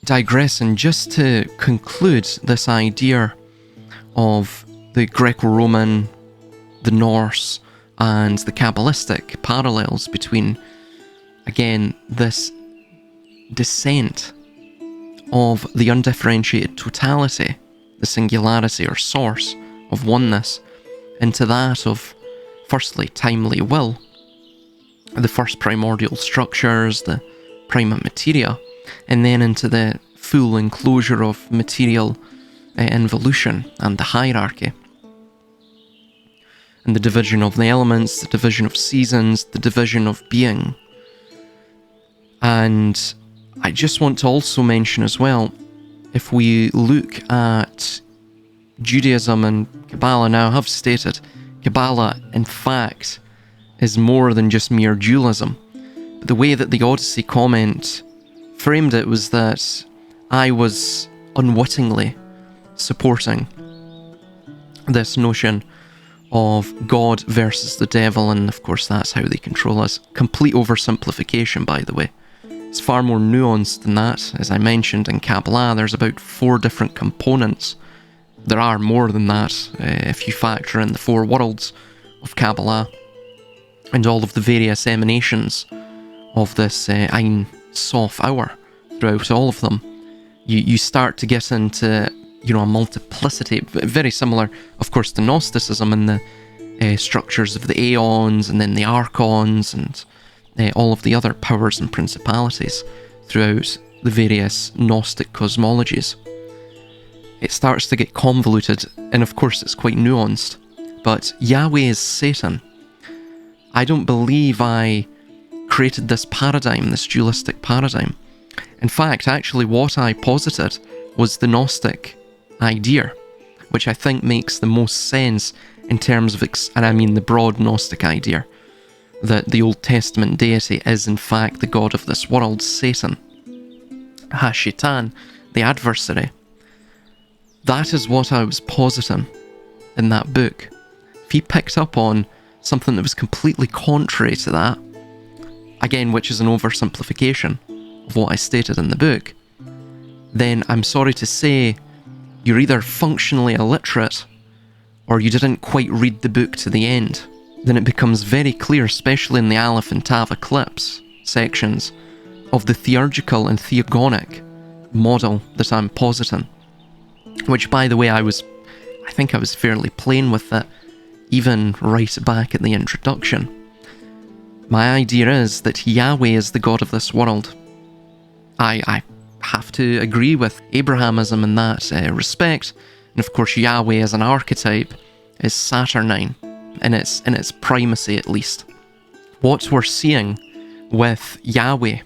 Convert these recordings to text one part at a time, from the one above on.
digressing, just to conclude this idea of the Greco-Roman, the Norse, and the Kabbalistic parallels between, again, this descent of the undifferentiated totality, the singularity or source of oneness, into that of, firstly, timely will, the first primordial structures, the prima materia, and then into the full enclosure of material involution and the hierarchy. And the division of the elements, the division of seasons, the division of being. And I just want to also mention as well, if we look at Judaism and Kabbalah, now I have stated, Kabbalah in fact is more than just mere dualism. But the way that the Odyssey comment framed it was that I was unwittingly supporting this notion of God versus the devil, and of course that's how they control us. Complete oversimplification, by the way. It's far more nuanced than that. As I mentioned, in Kabbalah there's about 4 different components. There are more than that if you factor in the 4 worlds of Kabbalah and all of the various emanations of this Ein Sof hour throughout all of them. You start to get into, a multiplicity, very similar, of course, to Gnosticism and the structures of the Aeons and then the Archons and all of the other powers and principalities throughout the various Gnostic cosmologies. It starts to get convoluted, and of course it's quite nuanced, but Yahweh is Satan. I don't believe I created this paradigm, this dualistic paradigm. In fact, actually what I posited was the Gnostic idea, which I think makes the most sense in terms of, and I mean the broad Gnostic idea, that the Old Testament deity is in fact the god of this world, Satan. Ha-Shaitan, the adversary. That is what I was positing in that book. If he picked up on something that was completely contrary to that, again, which is an oversimplification of what I stated in the book, then I'm sorry to say you're either functionally illiterate or you didn't quite read the book to the end. Then it becomes very clear, especially in the Aleph and Tav eclipse sections, of the theurgical and theogonic model that I'm positing. Which, by the way, I think I was fairly plain with it, even right back at the introduction. My idea is that Yahweh is the god of this world. I have to agree with Abrahamism in that respect, and of course Yahweh as an archetype is Saturnine, in its primacy at least. What we're seeing with Yahweh,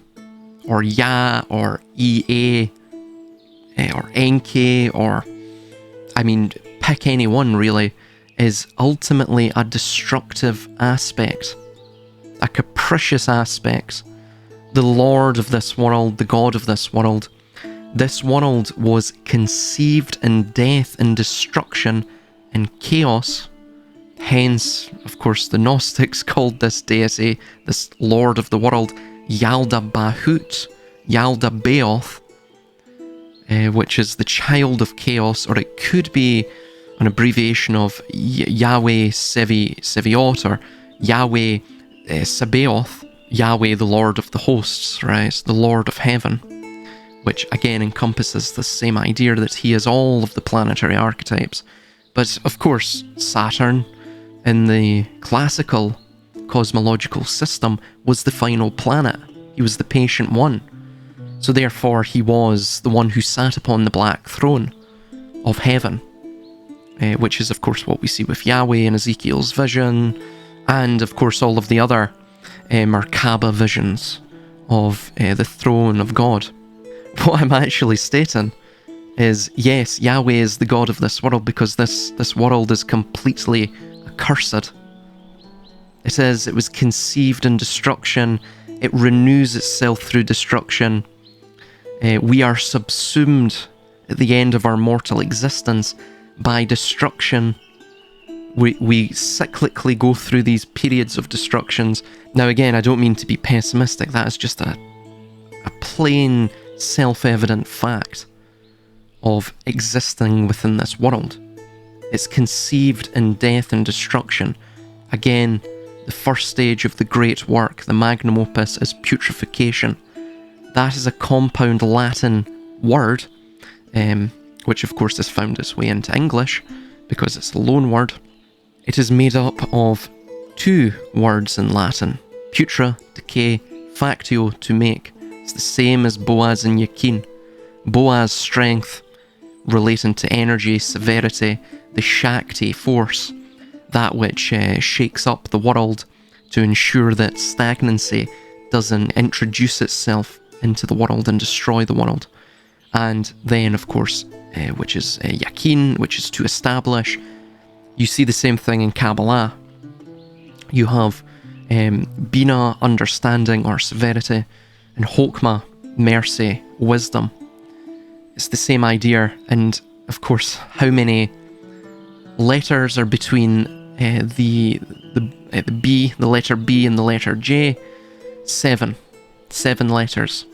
or Yah, or Ea, or Enki, or, pick any one really, is ultimately a destructive aspect, a capricious aspect, the Lord of this world, the God of this world. This world was conceived in death and destruction and chaos. Hence, of course, the Gnostics called this deity, this Lord of the world, Yalda Bahut, Yalda Baoth, which is the child of chaos, or it could be an abbreviation of Yahweh Seviot, or Yahweh Sabaoth, Yahweh the Lord of the hosts, right? The Lord of heaven, which again encompasses the same idea that he is all of the planetary archetypes. But of course, Saturn, in the classical cosmological system, was the final planet. He was the patient one. So therefore, he was the one who sat upon the black throne of heaven, which is of course what we see with Yahweh in Ezekiel's vision, and of course all of the other Merkaba visions of the throne of God. What I'm actually stating is, yes, Yahweh is the God of this world because this world is completely accursed. It was conceived in destruction. It renews itself through destruction. We are subsumed at the end of our mortal existence by destruction. We cyclically go through these periods of destructions. Now again, I don't mean to be pessimistic. That is just a plain self-evident fact of existing within this world. It's conceived in death and destruction. Again, the first stage of the great work, the magnum opus, is putrefaction. That is a compound Latin word, which of course has found its way into English because it's a loan word. It is made up of two words in Latin: putra, decay; factio, to make. It's the same as Boaz and Yakin. Boaz, strength, relating to energy, severity, the Shakti, force, that which shakes up the world to ensure that stagnancy doesn't introduce itself into the world and destroy the world. And then, of course, which is Yakin, which is to establish. You see the same thing in Kabbalah. You have Bina, understanding or severity, and Hokmah, mercy, wisdom. It's the same idea, and of course, how many letters are between the B, the letter B, and the letter J? 7. 7 letters,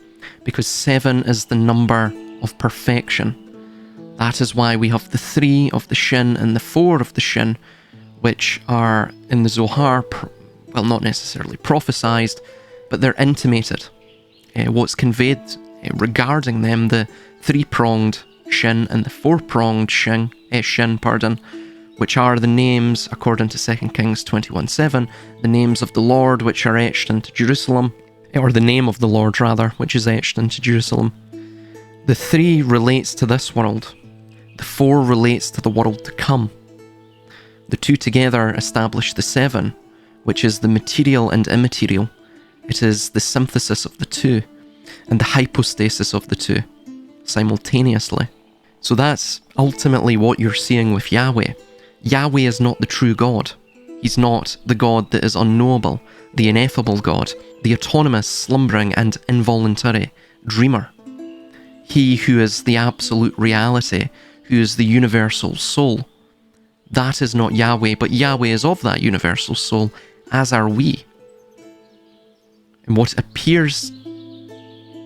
because 7 is the number of perfection. That is why we have the 3 of the Shin and the 4 of the Shin, which are in the Zohar, well, not necessarily prophesized, but they're intimated. What's conveyed regarding them, the 3-pronged Shin and the 4-pronged Shin, which are the names, according to 2 Kings 21:7, the names of the Lord which are etched into Jerusalem, or the name of the Lord, rather, which is etched into Jerusalem. The 3 relates to this world. The 4 relates to the world to come. The 2 together establish the 7, which is the material and immaterial. It is the synthesis of the 2, and the hypostasis of the 2, simultaneously. So that's ultimately what you're seeing with Yahweh. Yahweh is not the true God. He's not the God that is unknowable, the ineffable God, the autonomous, slumbering, and involuntary dreamer. He who is the absolute reality, who is the universal soul. That is not Yahweh, but Yahweh is of that universal soul, as are we. And what appears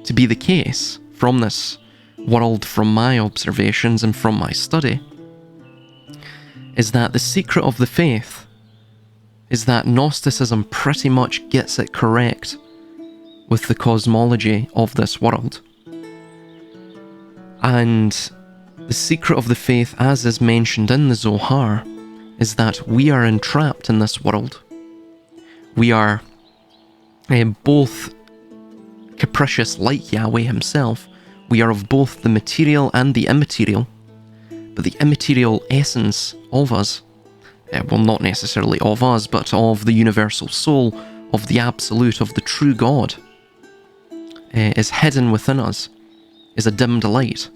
to be the case from this world, from my observations and from my study, is that the secret of the faith is that Gnosticism pretty much gets it correct with the cosmology of this world. And the secret of the faith, as is mentioned in the Zohar, is that we are entrapped in this world. We are both capricious like Yahweh himself. We are of both the material and the immaterial. But the immaterial essence of us, well, not necessarily of us, but of the universal soul, of the absolute, of the true God, is hidden within us, is a dimmed light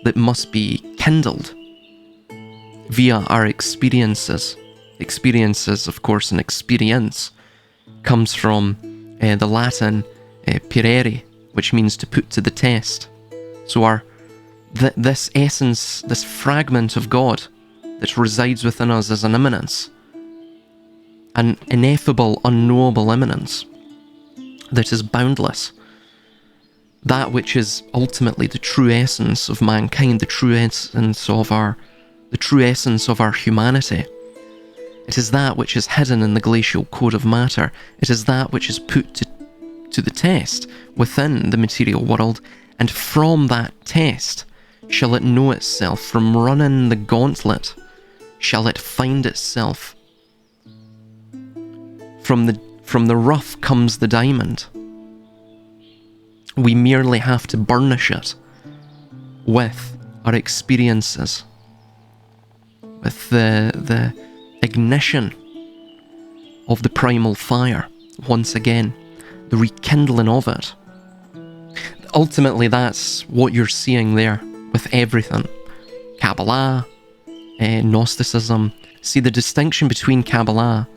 that must be kindled via our experiences. Experiences, of course, and experience comes from the Latin perere, which means to put to the test. So this essence, this fragment of God that resides within us as an immanence, an ineffable, unknowable immanence that is boundless, that which is ultimately the true essence of mankind, the true essence of our humanity. It is that which is hidden in the glacial code of matter. It is that which is put to the test within the material world, and from that test shall it know itself. From running the gauntlet shall it find itself. From the rough comes the diamond. We merely have to burnish it with our experiences, with the ignition of the primal fire, once again, the rekindling of it. Ultimately, that's what you're seeing there with everything. Kabbalah, Gnosticism. See, the distinction between Kabbalah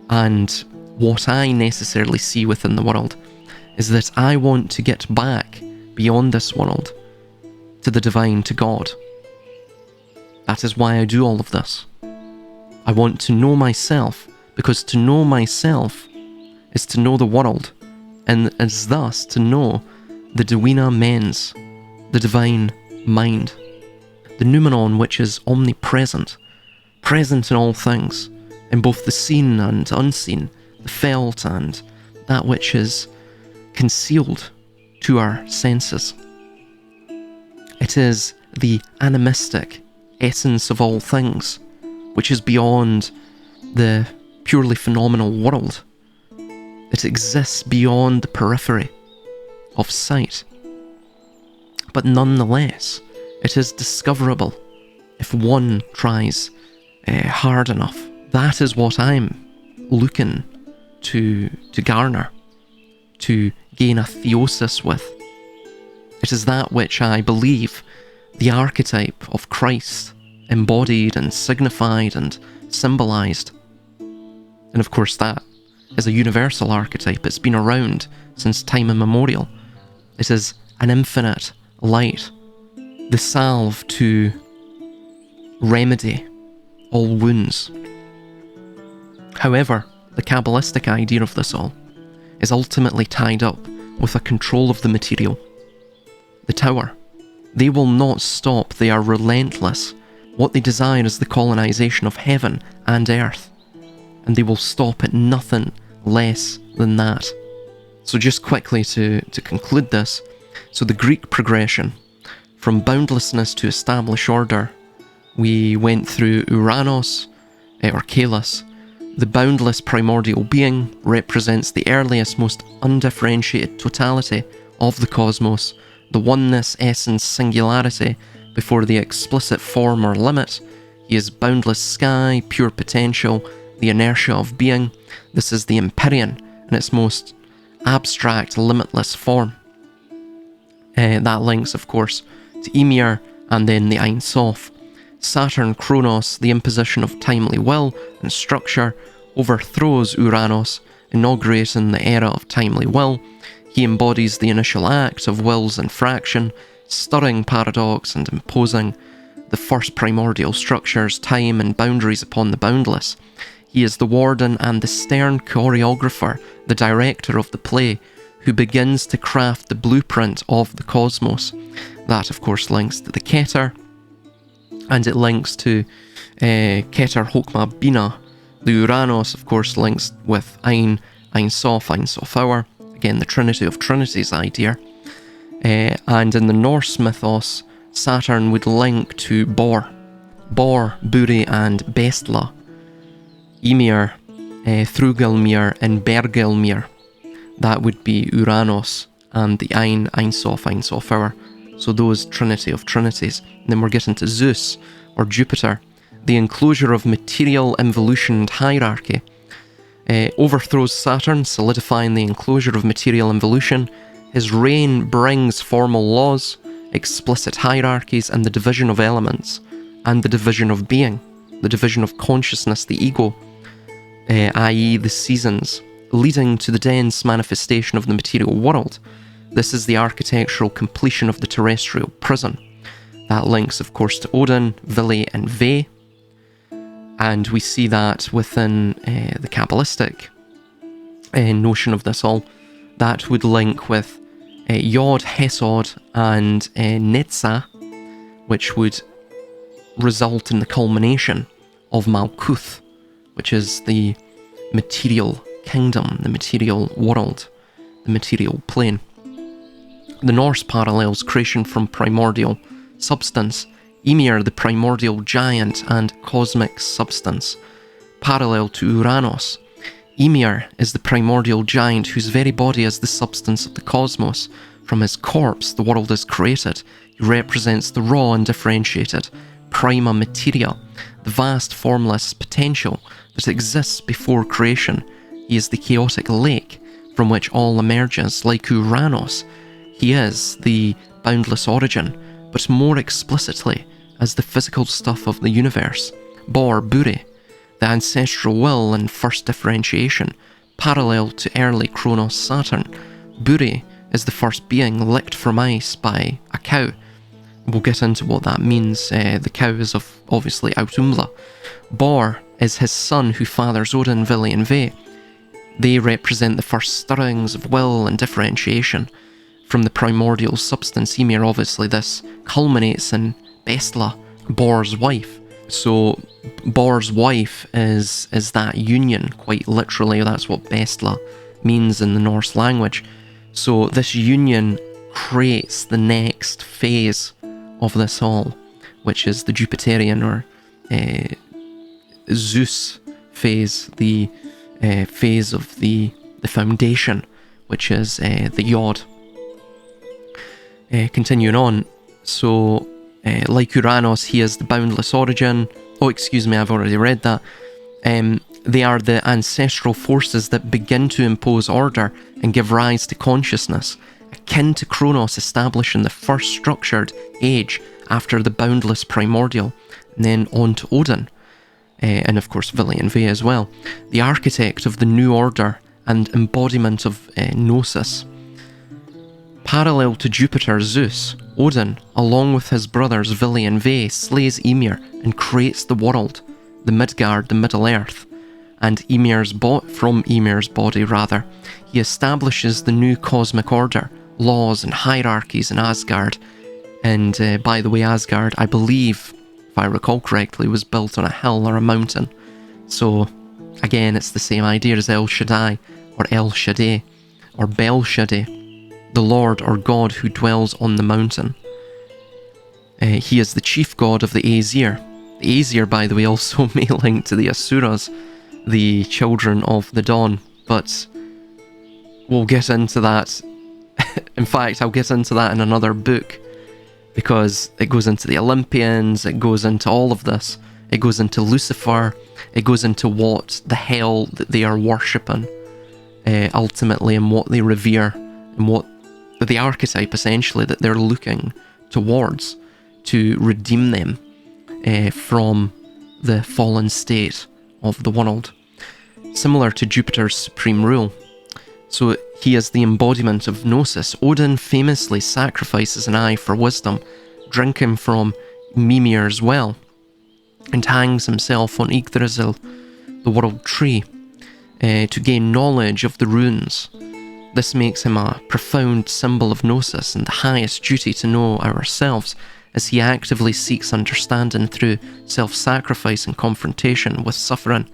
and what I necessarily see within the world is that I want to get back beyond this world to the divine, to God. That is why I do all of this. I want to know myself, because to know myself is to know the world, and is thus to know the divina mens, the divine mind. The noumenon, which is omnipresent, present in all things, in both the seen and unseen, the felt and that which is concealed to our senses. It is the animistic essence of all things, which is beyond the purely phenomenal world. It exists beyond the periphery of sight. But nonetheless, it is discoverable if one tries hard enough. That is what I'm looking to garner, to gain a theosis with. It is that which I believe the archetype of Christ embodied and signified and symbolised. And of course that is a universal archetype. It's been around since time immemorial. It is an infinite light, the salve to remedy all wounds. However, the Kabbalistic idea of this all is ultimately tied up with a control of the material. The tower. They will not stop, they are relentless. What they desire is the colonization of heaven and earth, and they will stop at nothing less than that. So just quickly to conclude this, so the Greek progression, from boundlessness to establish order, we went through Uranos, or Kalos. The boundless primordial being represents the earliest, most undifferentiated totality of the cosmos, the oneness, essence, singularity, before the explicit form or limit. He is boundless sky, pure potential, the inertia of being. This is the Empyrean in its most abstract, limitless form. That links, of course, to Ymir and then the Ein Sof. Saturn, Kronos, the imposition of timely will and structure, overthrows Uranos, inaugurating the era of timely will. He embodies the initial act of will's infraction, stirring paradox and imposing the first primordial structures, time and boundaries upon the boundless. He is the warden and the stern choreographer, the director of the play, who begins to craft the blueprint of the cosmos. That, of course, links to the Keter, and it links to Keter Hokmah Bina. The Uranos, of course, links with Ein Sof Hour, again the Trinity of Trinities idea. And in the Norse mythos, Saturn would link to Bor, Buri and Bestla, Ymir, Thrugelmir and Bergelmir. That would be Uranos and the Ein Sof Hour. So those Trinity of Trinities. And then we're getting to Zeus, or Jupiter, the enclosure of material involution and hierarchy. Overthrows Saturn, solidifying the enclosure of material involution. His reign brings formal laws, explicit hierarchies, and the division of elements, and the division of being, the division of consciousness, the ego, i.e. the seasons, leading to the dense manifestation of the material world. This is the architectural completion of the terrestrial prison. That links, of course, to Odin, Vili, and Ve. And we see that within the Kabbalistic notion of this all. That would link with Yod, Hesod, and Netzah, which would result in the culmination of Malkuth, which is the material kingdom, the material world, the material plane. The Norse parallels creation from primordial substance, Ymir the primordial giant and cosmic substance, parallel to Uranos. Ymir is the primordial giant whose very body is the substance of the cosmos. From his corpse the world is created. He represents the raw and differentiated prima materia, the vast formless potential that exists before creation. He is the chaotic lake from which all emerges. Like Uranos, he is the boundless origin, but more explicitly as the physical stuff of the universe. Buri, the ancestral will and first differentiation, parallel to early Kronos Saturn. Buri is the first being licked from ice by a cow. We'll get into what that means. The cow is obviously Autumla. Bor is his son who fathers Odin, Vili, and Ve. They represent the first stirrings of will and differentiation. from the primordial substance Ymir. Obviously this culminates in Bestla, Bor's wife. So Bor's wife is that union, quite literally. That's what Bestla means in the Norse language. So this union creates the next phase of this all, which is the Jupiterian or Zeus phase, the phase of the foundation, which is the Yod. Continuing on, so like Uranus, he is the boundless origin. Oh, excuse me, I've already read that. They are the ancestral forces that begin to impose order and give rise to consciousness, akin to Kronos establishing the first structured age after the boundless primordial, and then on to Odin, and of course Vili and Ve as well, the architect of the new order and embodiment of Gnosis. Parallel to Jupiter, Zeus, Odin, along with his brothers Vili and Ve, slays Ymir and creates the world, the Midgard, the Middle Earth, and from Ymir's body, he establishes the new cosmic order, laws and hierarchies in Asgard. And by the way, Asgard, I believe, if I recall correctly, was built on a hill or a mountain. So again, it's the same idea as El Shaddai, or El Shaddai, or Bel Shaddai, the Lord or God who dwells on the mountain. He is the chief god of the Aesir. The Aesir, by the way, also may link to the Asuras, the children of the dawn, but we'll get into that. In fact, I'll get into that in another book, because it goes into the Olympians, it goes into all of this, it goes into Lucifer, it goes into what the hell that they are worshipping, ultimately, and what they revere, and what the archetype, essentially, that they're looking towards to redeem them from the fallen state of the world. Similar to Jupiter's supreme rule. So he is the embodiment of Gnosis. Odin famously sacrifices an eye for wisdom, drinking from Mimir's well, and hangs himself on Yggdrasil, the world tree, to gain knowledge of the runes. This makes him a profound symbol of Gnosis and the highest duty to know ourselves, as he actively seeks understanding through self-sacrifice and confrontation with suffering.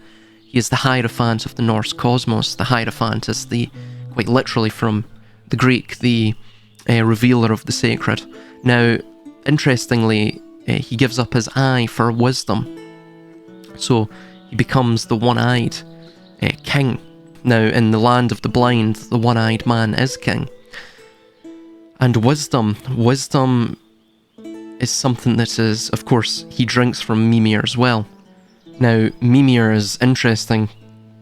He is the Hierophant of the Norse cosmos. The Hierophant is quite literally from the Greek, the revealer of the sacred. Now, interestingly, he gives up his eye for wisdom. So he becomes the one-eyed king. Now, in the land of the blind, the one-eyed man is king. And wisdom is something that is, of course, he drinks from Mimir as well. Now, Mimir is interesting.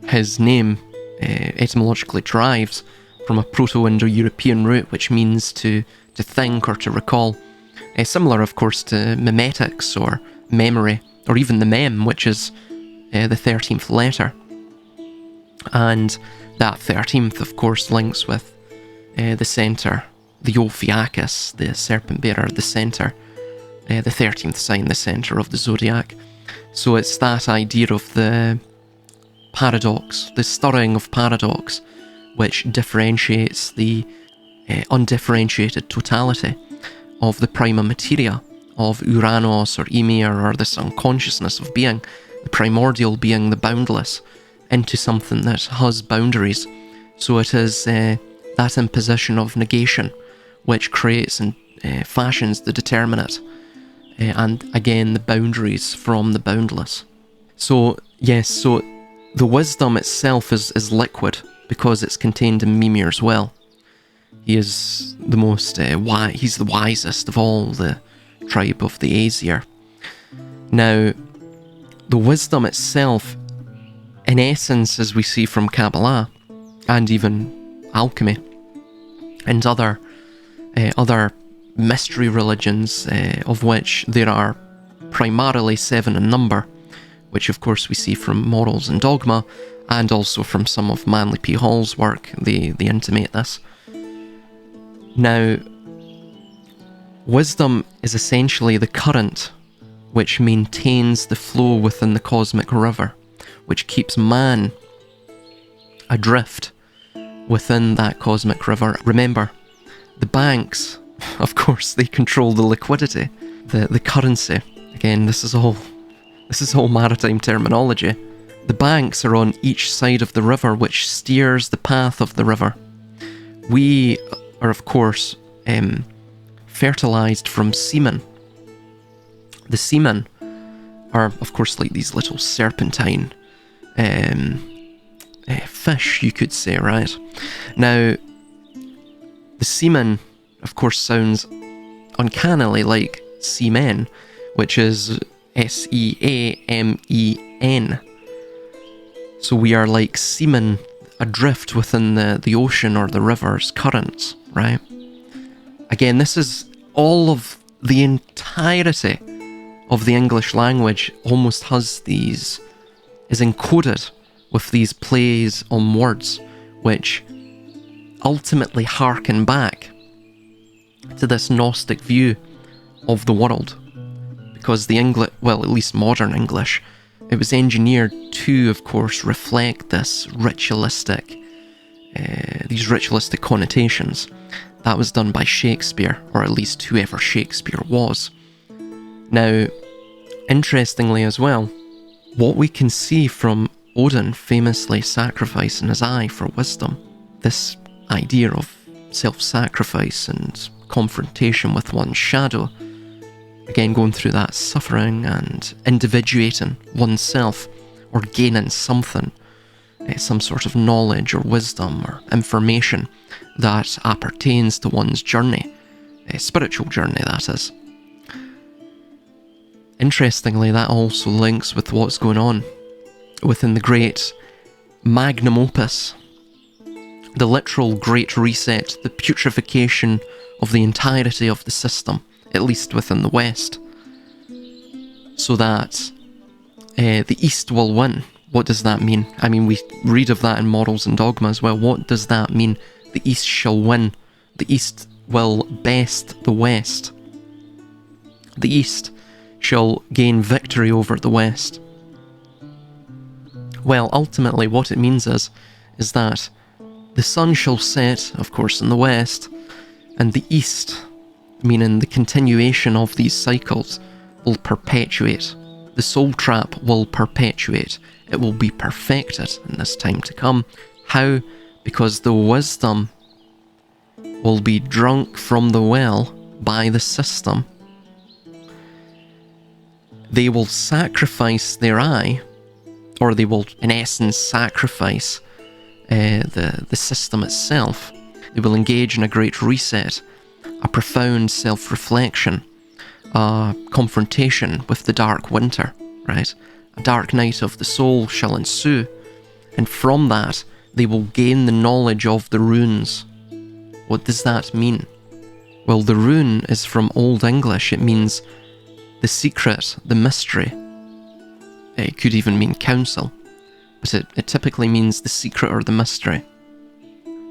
His name etymologically derives from a Proto-Indo-European root, which means to think or to recall. Similar, of course, to memetics or memory, or even the mem, which is the 13th letter. And that 13th, of course, links with the centre, the Ophiuchus, the serpent bearer, the centre, the 13th sign, the centre of the zodiac. So it's that idea of the paradox, the stirring of paradox, which differentiates the undifferentiated totality of the prima materia, of Uranus or Ymir, or this unconsciousness of being, the primordial being, the boundless, into something that has boundaries. So it is that imposition of negation which creates and fashions the determinate, and again the boundaries from the boundless. So yes, so the wisdom itself is liquid because it's contained in Mimir's well. He is the most he's the wisest of all the tribe of the Aesir. Now, the wisdom itself, in essence, as we see from Kabbalah and even alchemy and other mystery religions, of which there are primarily 7 in number, which of course we see from Morals and Dogma, and also from some of Manly P. Hall's work, they intimate this. Now, wisdom is essentially the current which maintains the flow within the cosmic river, which keeps man adrift within that cosmic river. Remember, The banks, of course, they control the liquidity, the currency. Again, this is all maritime terminology. The banks are on each side of the river, which steers the path of the river. We are, of course, fertilized from semen. The semen are, of course, like these little serpentine fish, you could say, right? Now, the semen, of course, sounds uncannily like seamen, which is S-E-A-M-E-N. So we are like seamen adrift within the ocean or the river's currents, right? Again, this is all of the entirety of the English language almost has is encoded with these plays on words, which ultimately harken back to this Gnostic view of the world. Because the English, well, at least modern English, it was engineered to, of course, reflect this ritualistic, these ritualistic connotations. That was done by Shakespeare, or at least whoever Shakespeare was. Now, interestingly as well, what we can see from Odin famously sacrificing his eye for wisdom, this idea of self-sacrifice and confrontation with one's shadow, again going through that suffering and individuating oneself or gaining something, some sort of knowledge or wisdom or information that appertains to one's journey, a spiritual journey that is. Interestingly, that also links with what's going on within the great magnum opus, the literal great reset, the putrefaction of the entirety of the system, at least within the West, so that the East will win. What does that mean? I mean, we read of that in Morals and Dogma as well. What does that mean? The East shall win. The East will best the West. The East shall gain victory over the West. Well, ultimately what it means is that the sun shall set, of course, in the West, and the East, meaning the continuation of these cycles, will perpetuate. The soul trap will perpetuate. It will be perfected in this time to come. How? Because the wisdom will be drunk from the well by the system. They will sacrifice their eye, or they will, in essence, sacrifice the system itself. They will engage in a great reset, a profound self-reflection, a confrontation with the dark winter, right? A dark night of the soul shall ensue, and from that they will gain the knowledge of the runes. What does that mean? Well, the rune is from Old English. It means the secret, the mystery. It could even mean counsel, but it typically means the secret or the mystery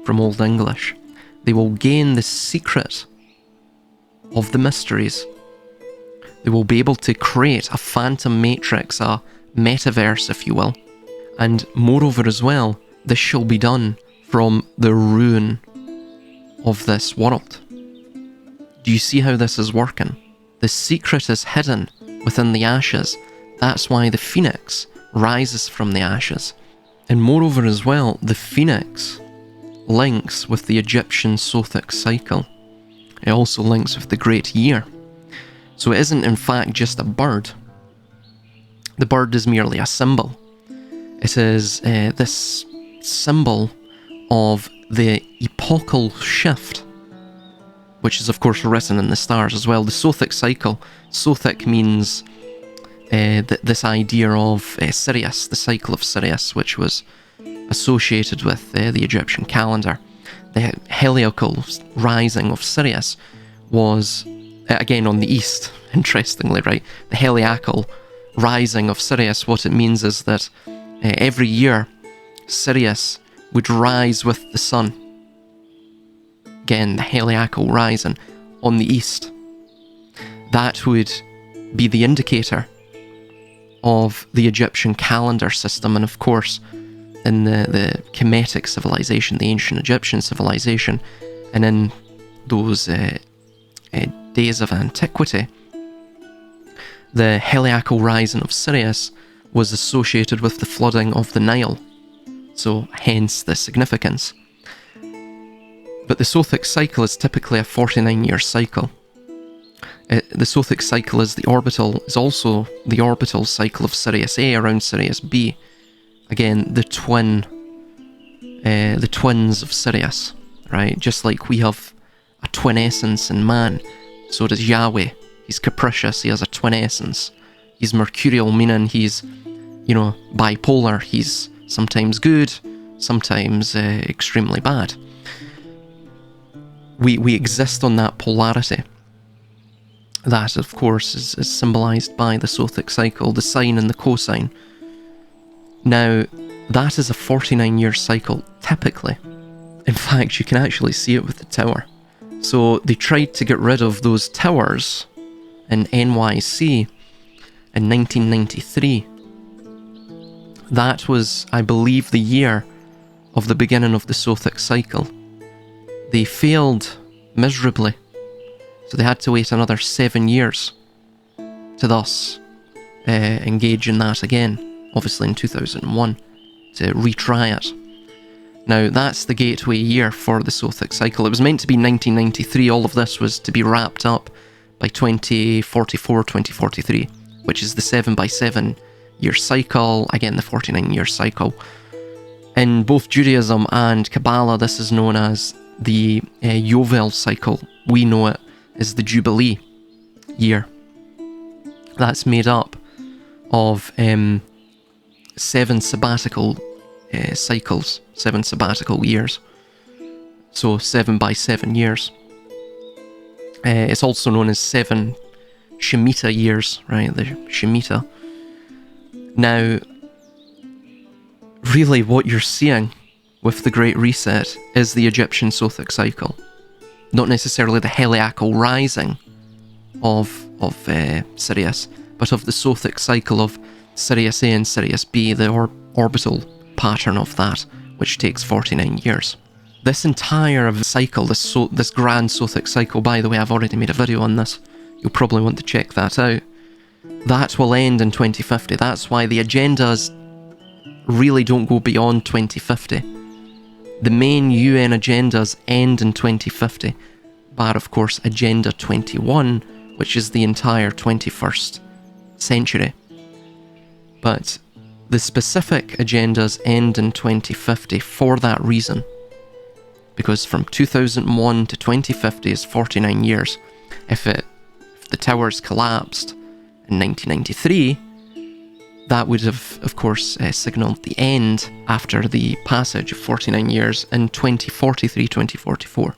from Old English. They will gain the secret of the mysteries. They will be able to create a phantom matrix, a metaverse, if you will. And moreover as well, this shall be done from the ruin of this world. Do you see how this is working? The secret is hidden within the ashes. That's why the phoenix rises from the ashes. And moreover as well, the phoenix links with the Egyptian Sothic cycle. It also links with the great year. So it isn't in fact just a bird. The bird is merely a symbol. It is this symbol of the epochal shift, which is of course written in the stars as well. The Sothic cycle. Sothic means this idea of Sirius, the cycle of Sirius, which was associated with the Egyptian calendar. The heliacal rising of Sirius was, again, on the east, interestingly, right? The heliacal rising of Sirius, what it means is that every year Sirius would rise with the sun. Again, the heliacal rising on the east. That would be the indicator of the Egyptian calendar system, and of course in the Kemetic civilization, the ancient Egyptian civilization, and in those days of antiquity, the heliacal rising of Sirius was associated with the flooding of the Nile, so hence the significance. But the Sothic cycle is typically a 49-year cycle. The Sothic cycle is also the orbital cycle of Sirius A around Sirius B. Again, the twins of Sirius, right? Just like we have a twin essence in man, so does Yahweh. He's capricious, he has a twin essence. He's mercurial, meaning he's, bipolar. He's sometimes good, sometimes extremely bad. We exist on that polarity. That, of course, is symbolised by the Sothic cycle, the sine and the cosine. Now, that is a 49-year cycle, typically. In fact, you can actually see it with the tower. So they tried to get rid of those towers in NYC in 1993. That was, I believe, the year of the beginning of the Sothic cycle. They failed miserably, so they had to wait another 7 years to thus engage in that again, obviously in 2001, to retry it. Now, that's the gateway year for the Sothic cycle. It was meant to be 1993. All of this was to be wrapped up by 2044, 2043, which is the 7x7 year cycle, again the 49-year cycle. In both Judaism and Kabbalah, this is known as the Yovel cycle. We know it as the Jubilee year. That's made up of 7 sabbatical cycles, 7 sabbatical years. So 7x7 years. It's also known as 7 Shemitah years, right? The Shemitah. Now, really what you're seeing with the Great Reset is the Egyptian Sothic cycle. Not necessarily the heliacal rising of Sirius, but of the Sothic cycle of Sirius A and Sirius B, the orbital pattern of that, which takes 49 years. This entire cycle, this grand Sothic cycle, by the way, I've already made a video on this. You'll probably want to check that out. That will end in 2050. That's why the agendas really don't go beyond 2050. The main UN agendas end in 2050, bar, of course, Agenda 21, which is the entire 21st century. But the specific agendas end in 2050 for that reason. Because from 2001 to 2050 is 49 years. If the towers collapsed in 1993, that would have, of course, signalled the end after the passage of 49 years in 2043, 2044.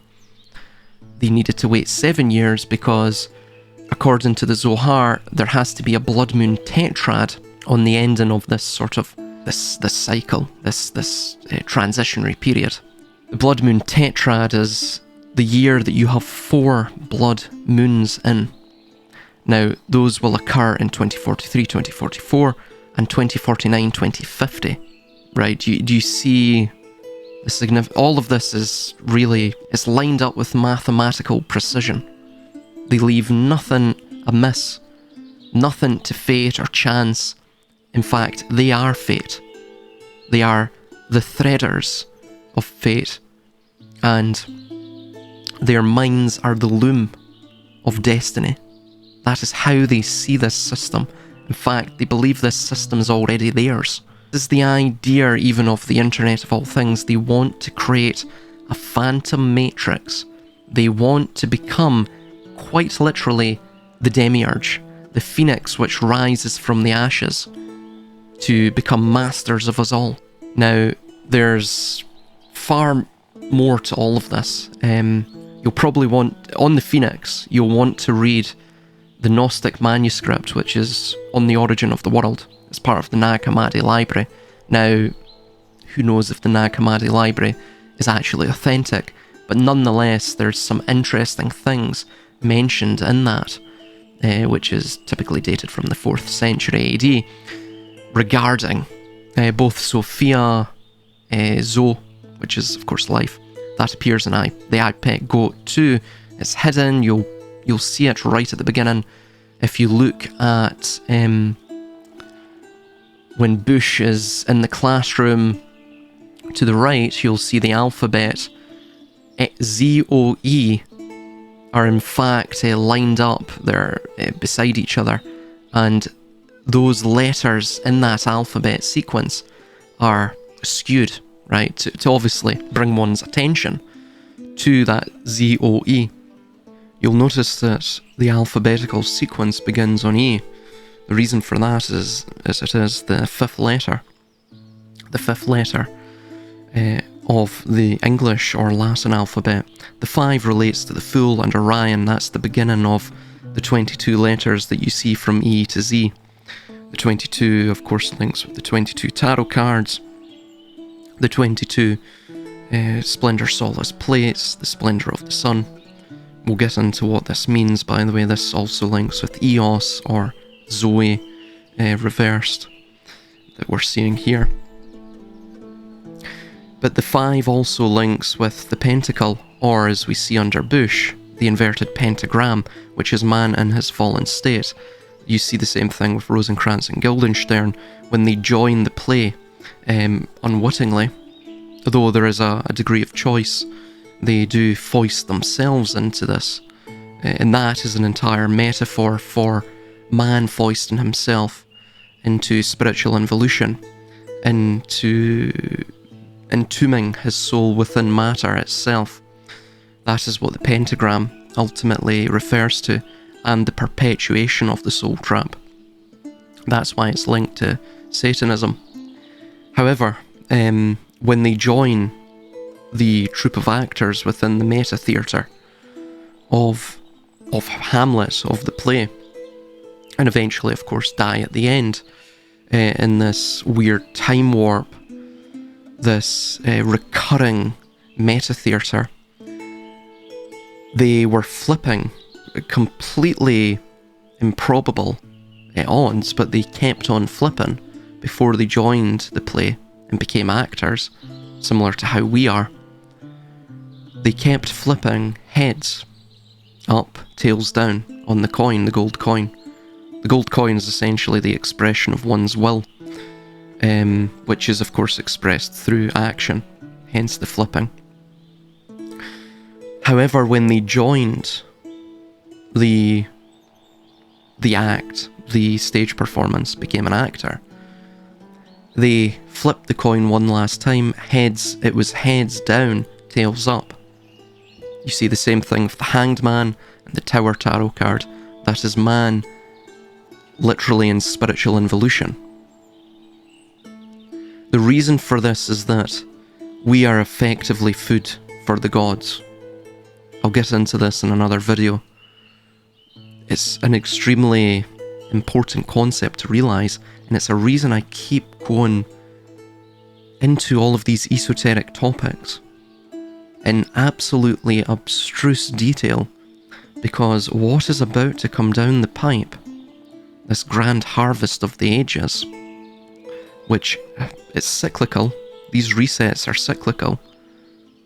They needed to wait 7 years because, according to the Zohar, there has to be a blood moon tetrad on the ending of this sort of this cycle, this transitionary period. The blood moon tetrad is the year that you have 4 blood moons in. Now, those will occur in 2043, 2044, and 2049, 2050. Right? Do you see the significance? All of this is really, it's lined up with mathematical precision. They leave nothing amiss, nothing to fate or chance. In fact, they are fate. They are the threaders of fate, and their minds are the loom of destiny. That is how they see this system. In fact, they believe this system is already theirs. This is the idea even of the Internet of all things. They want to create a phantom matrix. They want to become, quite literally, the demiurge, the phoenix which rises from the ashes, to become masters of us all. Now, there's far more to all of this. You'll probably want, on the Phoenix, you'll want to read the Gnostic manuscript, which is on the origin of the world. It's part of the Nag Hammadi library. Now, who knows if the Nag Hammadi library is actually authentic, but nonetheless, there's some interesting things mentioned in that, which is typically dated from the 4th century AD, regarding both Sophia, Zo, which is, of course, life, that appears in the iPet Goat 2. It's hidden. You'll see it right at the beginning. If you look at when Bush is in the classroom to the right, you'll see the alphabet Z-O-E are in fact lined up. They're beside each other, and those letters in that alphabet sequence are skewed, right, to obviously bring one's attention to that Z-O-E. You'll notice that the alphabetical sequence begins on E. The reason for that is it is the fifth letter. The fifth letter of the English or Latin alphabet. The 5 relates to the Fool and Orion. That's the beginning of the 22 letters that you see from E to Z. The 22, of course, links with the 22 tarot cards, the 22 Splendor Solace plates, the Splendor of the Sun. We'll get into what this means, by the way. This also links with Eos or Zoe reversed that we're seeing here. But the 5 also links with the pentacle, or as we see under Bush, the inverted pentagram, which is man in his fallen state. You see the same thing with Rosencrantz and Guildenstern when they join the play unwittingly. Though there is a degree of choice, they do foist themselves into this. And that is an entire metaphor for man foisting himself into spiritual involution, into entombing his soul within matter itself. That is what the pentagram ultimately refers to, and the perpetuation of the soul trap. That's why it's linked to Satanism. However, when they join the troupe of actors within the meta-theatre of Hamlet, of the play, and eventually, of course, die at the end in this weird time warp, this recurring meta-theatre, they were flipping completely improbable odds, but they kept on flipping before they joined the play and became actors, similar to how we are. They kept flipping heads up, tails down on the coin, the gold coin. The gold coin is essentially the expression of one's will, which is of course expressed through action, hence the flipping. However, when they joined the act, the stage performance, became an actor, they flipped the coin one last time. It was heads down, tails up. You see the same thing with the Hanged Man and the Tower Tarot card. That is man literally in spiritual involution. The reason for this is that we are effectively food for the gods. I'll get into this in another video. It's an extremely important concept to realise, and it's a reason I keep going into all of these esoteric topics in absolutely abstruse detail, because what is about to come down the pipe, this grand harvest of the ages, which is cyclical, these resets are cyclical.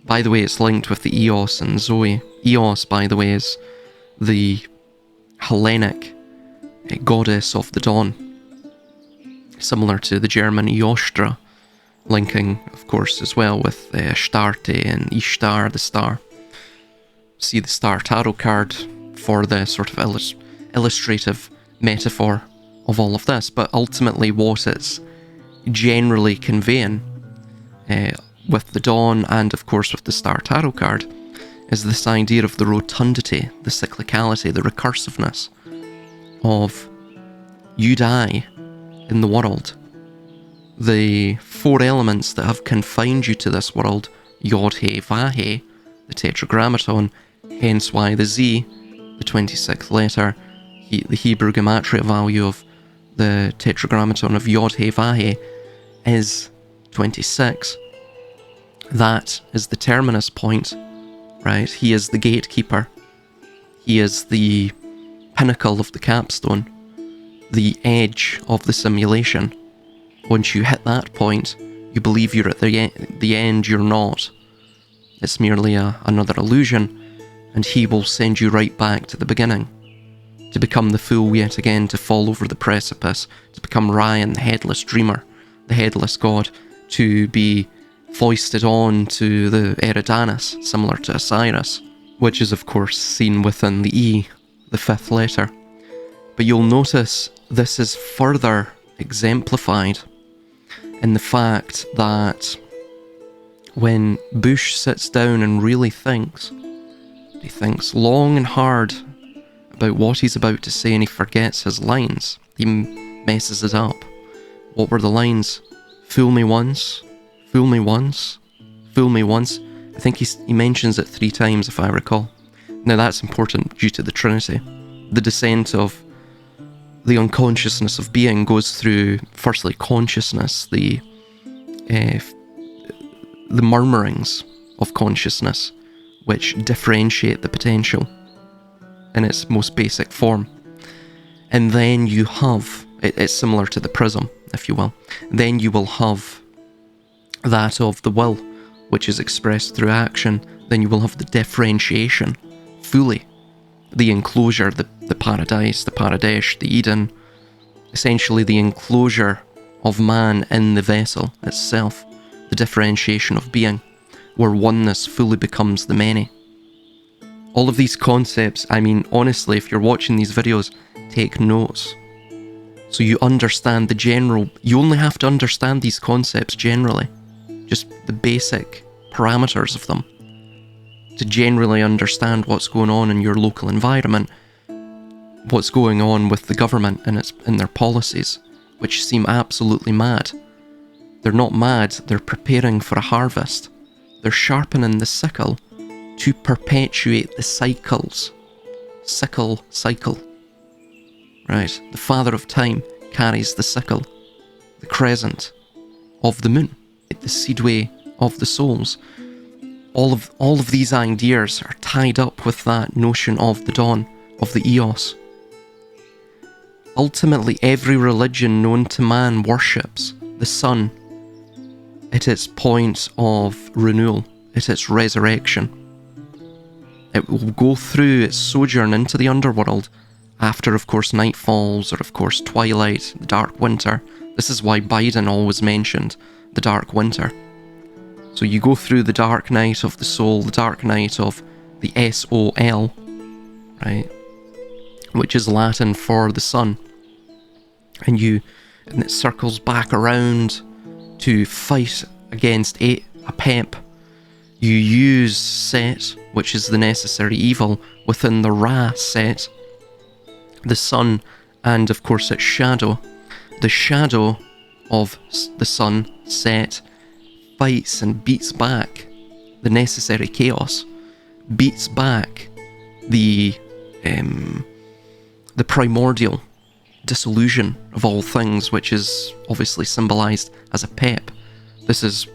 By the way, it's linked with the Eos and Zoe. Eos, by the way, is the Hellenic goddess of the dawn, similar to the German Eostra, linking, of course, as well with Astarte and Ishtar, the star. See the Star Tarot card for the sort of illustrative metaphor of all of this, but ultimately what it's generally conveying with the dawn and, of course, with the Star Tarot card is this idea of the rotundity, the cyclicality, the recursiveness of you die in the world. The 4 elements that have confined you to this world, Yod, He, Vahe, the Tetragrammaton, hence why the Z, the 26th letter, the Hebrew gematria value of the Tetragrammaton of Yod, He, Vahe is 26. That is the terminus point, right? He is the gatekeeper. He is the pinnacle of the capstone, the edge of the simulation. Once you hit that point, you believe you're at the end, you're not. It's merely another illusion, and he will send you right back to the beginning, to become the fool yet again, to fall over the precipice, to become Ryan, the headless dreamer, the headless god, to be foisted on to the Eridanus, similar to Osiris, which is of course seen within the E, the fifth letter. But you'll notice this is further exemplified in the fact that when Bush sits down and really thinks, he thinks long and hard about what he's about to say, and he forgets his lines. He messes it up. What were the lines? Fool me once, fool me once, fool me once. I think he mentions it 3 times, if I recall. Now that's important due to the Trinity. The descent of the unconsciousness of being goes through, firstly, consciousness, the murmurings of consciousness, which differentiate the potential in its most basic form. And then you have, it's similar to the prism, if you will, then you will have that of the will, which is expressed through action. Then you will have the differentiation, fully, the enclosure, the paradise, the Paradesh, the Eden, essentially the enclosure of man in the vessel itself, the differentiation of being, where oneness fully becomes the many. All of these concepts, I mean, honestly, if you're watching these videos, take notes. So you understand the general, you only have to understand these concepts generally, just the basic parameters of them, to generally understand what's going on in your local environment, what's going on with the government and their policies, which seem absolutely mad. They're not mad, they're preparing for a harvest. They're sharpening the sickle to perpetuate the cycles. Cycle. Right, the Father of Time carries the sickle, the crescent of the moon, the seedway of the souls. All of these ideas are tied up with that notion of the dawn, of the Eos. Ultimately, every religion known to man worships the sun at its point of renewal, at its resurrection. It will go through its sojourn into the underworld after, of course, night falls, or of course, twilight, the dark winter. This is why Biden always mentioned the dark winter. So you go through the dark night of the soul, the dark night of the SOL, right? Which is Latin for the sun. And it circles back around to fight against a pep. You use Set, which is the necessary evil, within the Ra set, the sun, and of course its shadow. The shadow of the sun, Set, fights and beats back the necessary chaos, beats back the primordial dissolution of all things, which is obviously symbolized as a pep. This is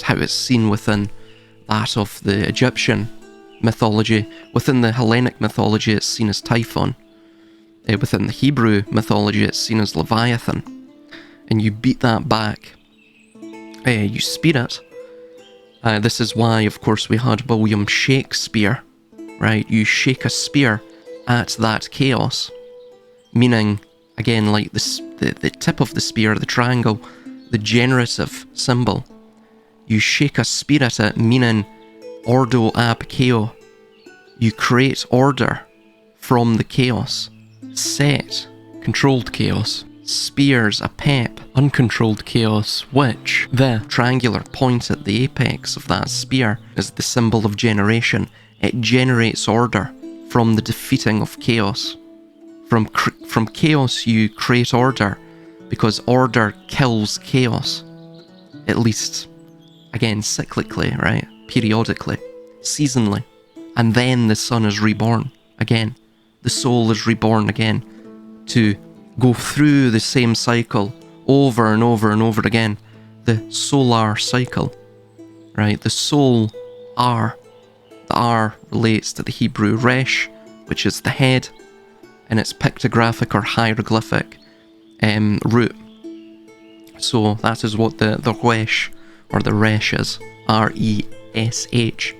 how it's seen within that of the Egyptian mythology. Within the Hellenic mythology, it's seen as Typhon. Within the Hebrew mythology, it's seen as Leviathan. And you beat that back. You speed it. This is why, of course, we had William Shakespeare, right? You shake a spear at that chaos, meaning, again, like the tip of the spear, the triangle, the generative symbol. You shake a spear at it, meaning ordo ab chao. You create order from the chaos. Set, controlled chaos. Spears a pep, uncontrolled chaos, which the triangular point at the apex of that spear is the symbol of generation. It generates order from the defeating of chaos. From chaos you create order, because order kills chaos. At least, again, cyclically, right? Periodically, seasonally. And then the sun is reborn again. The soul is reborn again to go through the same cycle over and over and over again. The solar cycle, right? The soul R. The R relates to the Hebrew resh, which is the head, and its pictographic or hieroglyphic root. So that is what the resh or the resh is. SH.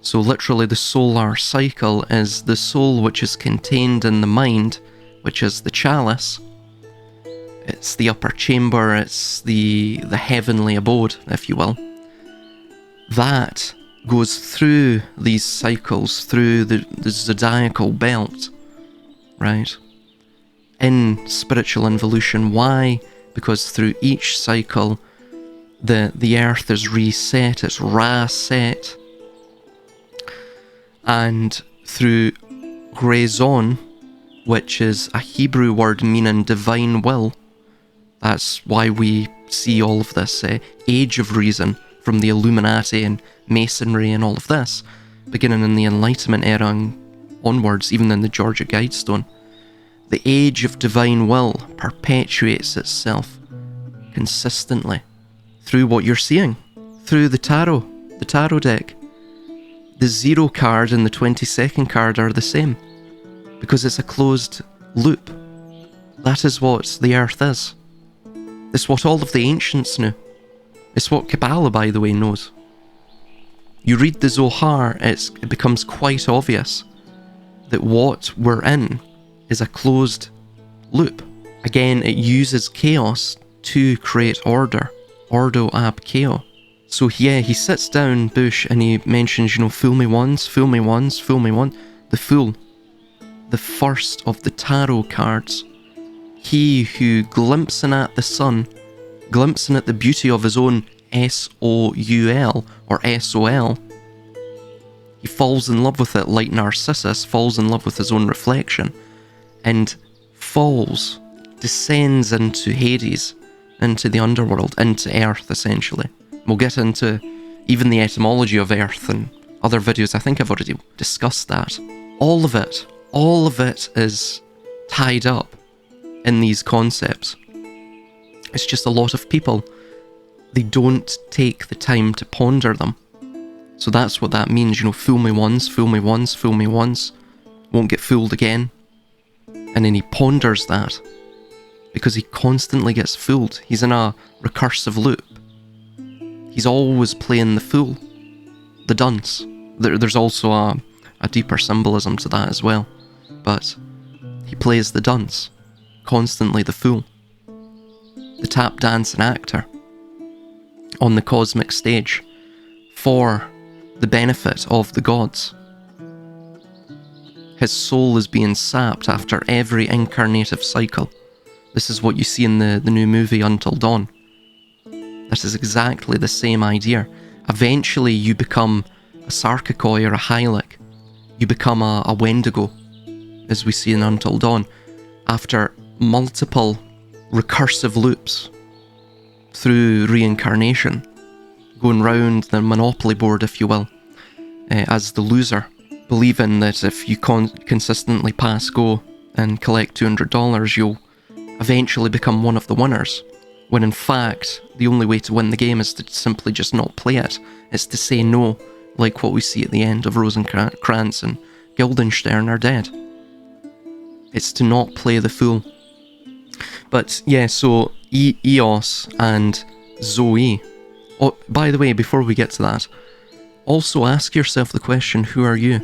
So literally the solar cycle is the soul which is contained in the mind, which is the chalice. It's the upper chamber, it's the heavenly abode, if you will. That goes through these cycles, through the zodiacal belt, right? In spiritual involution. Why? Because through each cycle, the earth is reset, it's ra-set. And through grazon, which is a Hebrew word meaning divine will, that's why we see all of this age of reason from the Illuminati and Masonry and all of this, beginning in the Enlightenment era and onwards, even in the Georgia Guidestone. The age of divine will perpetuates itself consistently through what you're seeing, through the tarot deck. The 0 card and the 22nd card are the same, because it's a closed loop. That is what the earth is. It's what all of the ancients knew. It's what Kabbalah, by the way, knows. You read the Zohar, it becomes quite obvious that what we're in is a closed loop. Again, it uses chaos to create order. Ordo ab chaos. So yeah, he sits down, Bush, and he mentions, fool me once, fool me once, fool me once. The fool. The first of the tarot cards. He who, glimpsing at the sun, glimpsing at the beauty of his own S-O-U-L, or S-O-L, he falls in love with it like Narcissus falls in love with his own reflection, and falls, descends into Hades, into the underworld, into Earth, essentially. We'll get into even the etymology of Earth in other videos. I think I've already discussed that. All of it is tied up in these concepts. It's just a lot of people, they don't take the time to ponder them. So that's what that means, fool me once, fool me once, fool me once, won't get fooled again. And then he ponders that, because he constantly gets fooled. He's in a recursive loop. He's always playing the fool, the dunce. There's also a deeper symbolism to that as well. But he plays the dunce, constantly the fool. The tap dancing actor on the cosmic stage for the benefit of the gods. His soul is being sapped after every incarnative cycle. This is what you see in the new movie Until Dawn. This is exactly the same idea. Eventually you become a Sarkikoi or a Hylic. You become a Wendigo, as we see in Until Dawn, after multiple recursive loops through reincarnation, going round the Monopoly board, if you will, as the loser, believing that if you consistently pass go and collect $200, you'll eventually become one of the winners. When in fact, the only way to win the game is to simply just not play it. It's to say no, like what we see at the end of Rosencrantz and Guildenstern are dead. It's to not play the fool. But yeah, so Eos and Zoe. Oh, by the way, before we get to that, also ask yourself the question, who are you?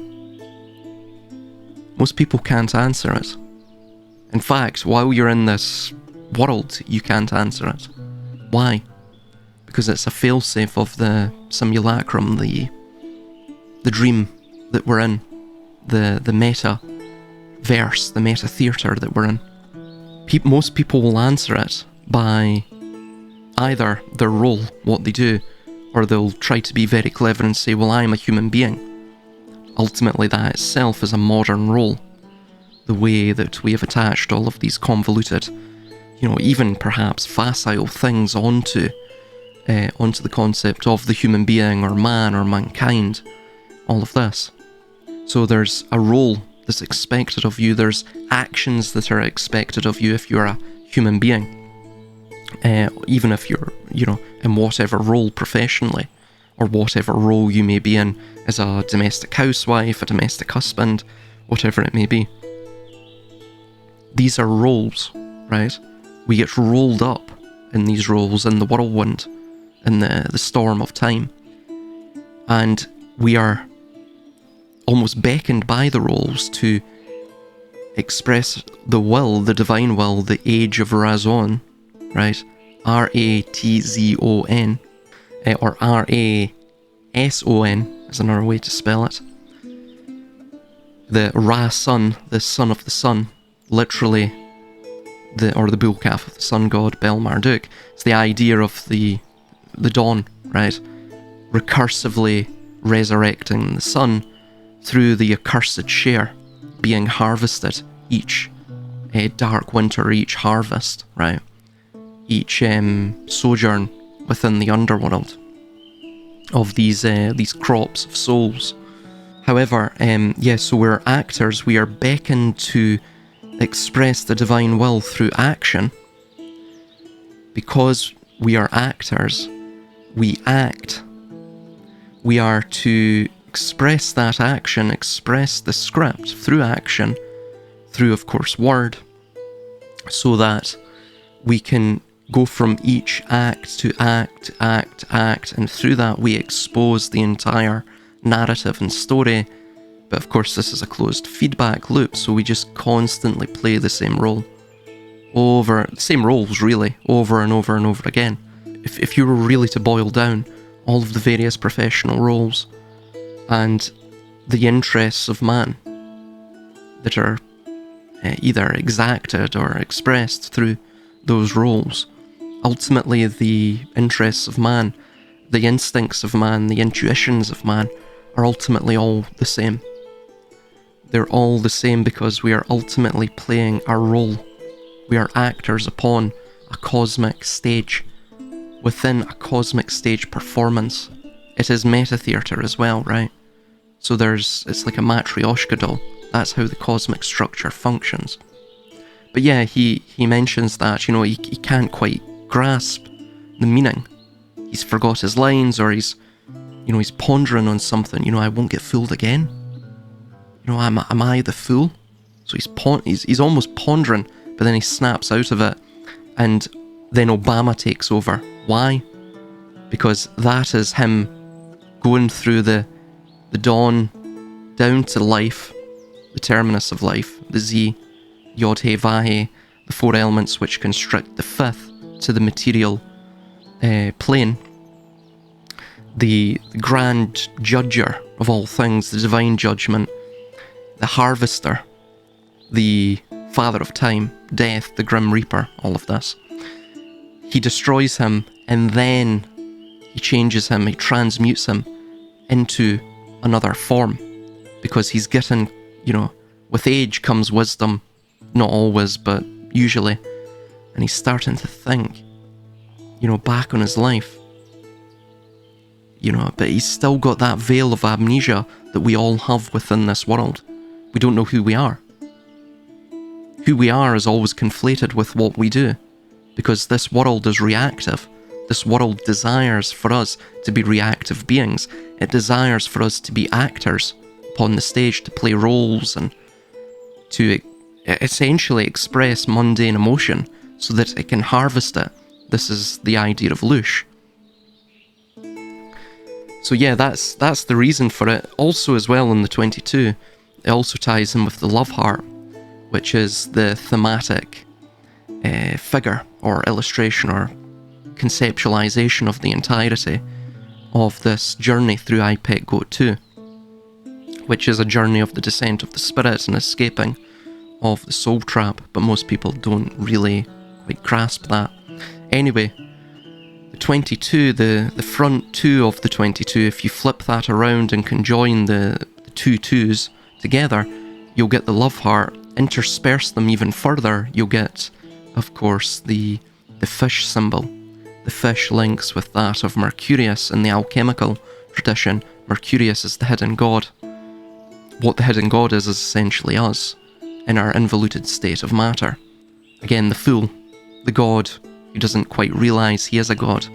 Most people can't answer it. In fact, while you're in this world, you can't answer it. Why? Because it's a failsafe of the simulacrum, the dream that we're in, the meta-verse, the meta-theatre that we're in. Most people will answer it by either their role, what they do, or they'll try to be very clever and say, well, I'm a human being. Ultimately, that itself is a modern role. The way that we have attached all of these convoluted, even perhaps facile things onto the concept of the human being or man or mankind, all of this. So there's a role that's expected of you, there's actions that are expected of you if you're a human being. Even if you're, in whatever role professionally, or whatever role you may be in as a domestic housewife, a domestic husband, whatever it may be. These are roles, right? We get rolled up in these roles in the whirlwind, in the storm of time. And we are almost beckoned by the roles to express the will, the divine will, the age of Razon, right? Ratzon, or Rason is another way to spell it. The Ra-sun, the son of the sun, literally, the bull calf of the sun god, Bel Marduk. It's the idea of the dawn, right? Recursively resurrecting the sun through the accursed share being harvested each dark winter, each harvest, right? Each sojourn within the underworld of these crops of souls. However, so we're actors. We are beckoned to express the divine will through action. Because we are actors, we act. We are to express that action, express the script through action, through, of course, word, so that we can go from each act to act, and through that we expose the entire narrative and story. But of course this is a closed feedback loop, so we just constantly play the same role over, the same roles really, over and over and over again. If you were really to boil down all of the various professional roles and the interests of man that are either exacted or expressed through those roles, ultimately the interests of man, the instincts of man, the intuitions of man are ultimately all the same. They're all the same because we are ultimately playing our role. We are actors upon a cosmic stage, within a cosmic stage performance. It is meta-theatre as well, right? So it's like a matryoshka doll. That's how the cosmic structure functions. But yeah, he mentions that, he can't quite grasp the meaning. He's forgot his lines, or he's pondering on something. I won't get fooled again. Am I the fool? So he's almost pondering, but then he snaps out of it, and then Obama takes over. Why? Because that is him going through the dawn down to life, the terminus of life, the Z, Yod He Vahe, the four elements which constrict the fifth to the material plane. The grand judger of all things, the divine judgment, the harvester, the father of time, death, the grim reaper, all of this. He destroys him, and then he changes him, he transmutes him into another form, because he's getting, with age comes wisdom, not always, but usually, and he's starting to think, back on his life, but he's still got that veil of amnesia that we all have within this world. We don't know who we are. Who we are is always conflated with what we do, because this world is reactive. This world desires for us to be reactive beings. It desires for us to be actors upon the stage, to play roles and to essentially express mundane emotion so that it can harvest it. This is the idea of Lush. So yeah, that's the reason for it. Also as well in the 22, it also ties in with the love heart, which is the thematic figure or illustration or conceptualization of the entirety of this journey through IPEC Goat 2, which is a journey of the descent of the spirit and escaping of the soul trap, but most people don't really quite grasp that. Anyway, the 22, the front two of the 22, if you flip that around and conjoin the two twos together, you'll get the love heart. Intersperse them even further, you'll get, of course, the fish symbol. The fish links with that of Mercurius in the alchemical tradition. Mercurius is the hidden god. What the hidden god is essentially us, in our involuted state of matter. Again, the fool, the god who doesn't quite realise he is a god.